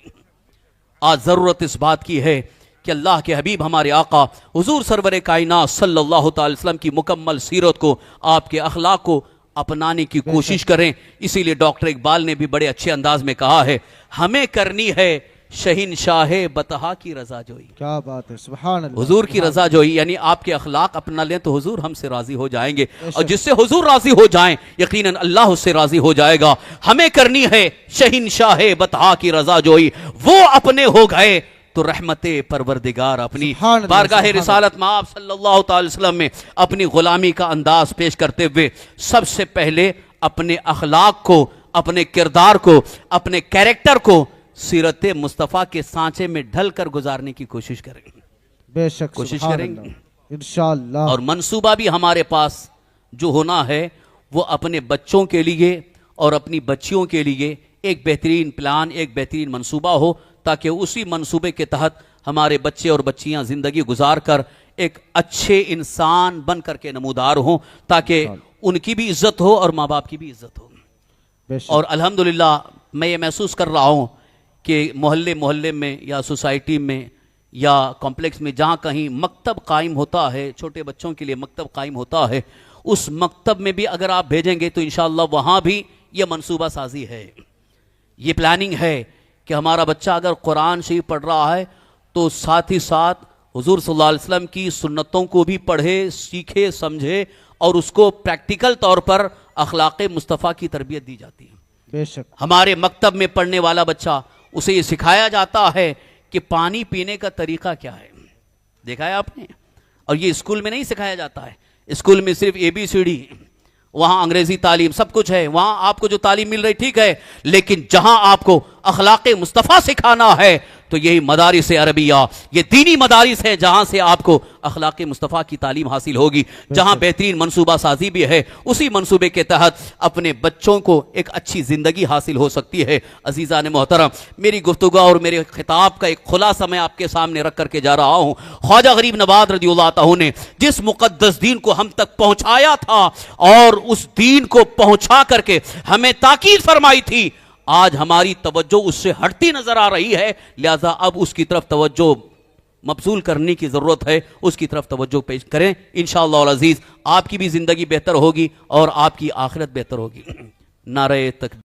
آج ضرورت اس بات کی ہے کہ اللہ کے حبیب ہمارے آقا حضور سرور کائنات صلی اللہ تعالی وسلم کی مکمل سیرت کو, آپ کے اخلاق کو اپنانے کی کوشش کریں. اسی لیے ڈاکٹر اقبال نے بھی بڑے اچھے انداز میں کہا ہے ہمیں کرنی ہے شہنشاہ بطحا کی رضا جوئی. کیا بات ہے, سبحان اللہ. حضور کی رضا جوئی یعنی آپ کے اخلاق اپنا لیں تو حضور ہم سے راضی ہو جائیں گے, اور جس سے حضور راضی ہو جائیں یقیناً اللہ اس سے راضی ہو جائے گا. ہمیں کرنی ہے شہنشاہ بطحا کی رضا جوئی, وہ اپنے ہو گئے تو رحمت پروردگار اپنی. بارگاہ رسالت میں آپ صلی اللہ تعالی وسلم میں اپنی غلامی کا انداز پیش کرتے ہوئے سب سے پہلے اپنے اخلاق کو, اپنے کردار کو, اپنے کیریکٹر کو سیرت مصطفیٰ کے سانچے میں ڈھل کر گزارنے کی کوشش کریں گے. بے شک, کوشش سبحان کریں گے اللہ, انشاءاللہ. اور منصوبہ بھی ہمارے پاس جو ہونا ہے وہ اپنے بچوں کے لیے اور اپنی بچیوں کے لیے ایک بہترین پلان, ایک بہترین منصوبہ ہو, تاکہ اسی منصوبے کے تحت ہمارے بچے اور بچیاں زندگی گزار کر ایک اچھے انسان بن کر کے نمودار ہوں, تاکہ ان کی بھی عزت ہو اور ماں باپ کی بھی عزت ہو. بے شک. اور الحمدللہ میں یہ محسوس کر رہا ہوں کہ محلے میں یا سوسائٹی میں یا کمپلیکس میں جہاں کہیں مکتب قائم ہوتا ہے, چھوٹے بچوں کے لیے مکتب قائم ہوتا ہے, اس مکتب میں بھی اگر آپ بھیجیں گے تو انشاءاللہ وہاں بھی یہ منصوبہ سازی ہے, یہ پلاننگ ہے کہ ہمارا بچہ اگر قرآن شریف پڑھ رہا ہے تو ساتھ ہی ساتھ حضور صلی اللہ علیہ وسلم کی سنتوں کو بھی پڑھے, سیکھے, سمجھے, اور اس کو پریکٹیکل طور پر اخلاق مصطفیٰ کی تربیت دی جاتی ہے. بے شک. ہمارے مکتب میں پڑھنے والا بچہ اسے یہ سکھایا جاتا ہے کہ پانی پینے کا طریقہ کیا ہے. دیکھا ہے آپ نے؟ اور یہ اسکول میں نہیں سکھایا جاتا ہے. اسکول میں صرف ABCD, وہاں انگریزی تعلیم سب کچھ ہے, وہاں آپ کو جو تعلیم مل رہی ٹھیک ہے, لیکن جہاں آپ کو اخلاق مصطفیٰ سکھانا ہے تو یہی مدارس عربیہ, یہ دینی مدارس ہیں جہاں سے آپ کو اخلاق مصطفیٰ کی تعلیم حاصل ہوگی, جہاں بہترین منصوبہ سازی بھی ہے. اسی منصوبے کے تحت اپنے بچوں کو ایک اچھی زندگی حاصل ہو سکتی ہے. عزیزان محترم, میری گفتگو اور میرے خطاب کا ایک خلاصہ میں آپ کے سامنے رکھ کر کے جا رہا ہوں. خواجہ غریب نواز رضی اللہ عنہ نے جس مقدس دین کو ہم تک پہنچایا تھا اور اس دین کو پہنچا کر کے ہمیں تاکید فرمائی تھی, آج ہماری توجہ اس سے ہٹتی نظر آ رہی ہے. لہذا اب اس کی طرف توجہ مبذول کرنے کی ضرورت ہے, اس کی طرف توجہ پیش کریں. انشاءاللہ العزیز آپ کی بھی زندگی بہتر ہوگی اور آپ کی آخرت بہتر ہوگی. نعرہ تکبیر.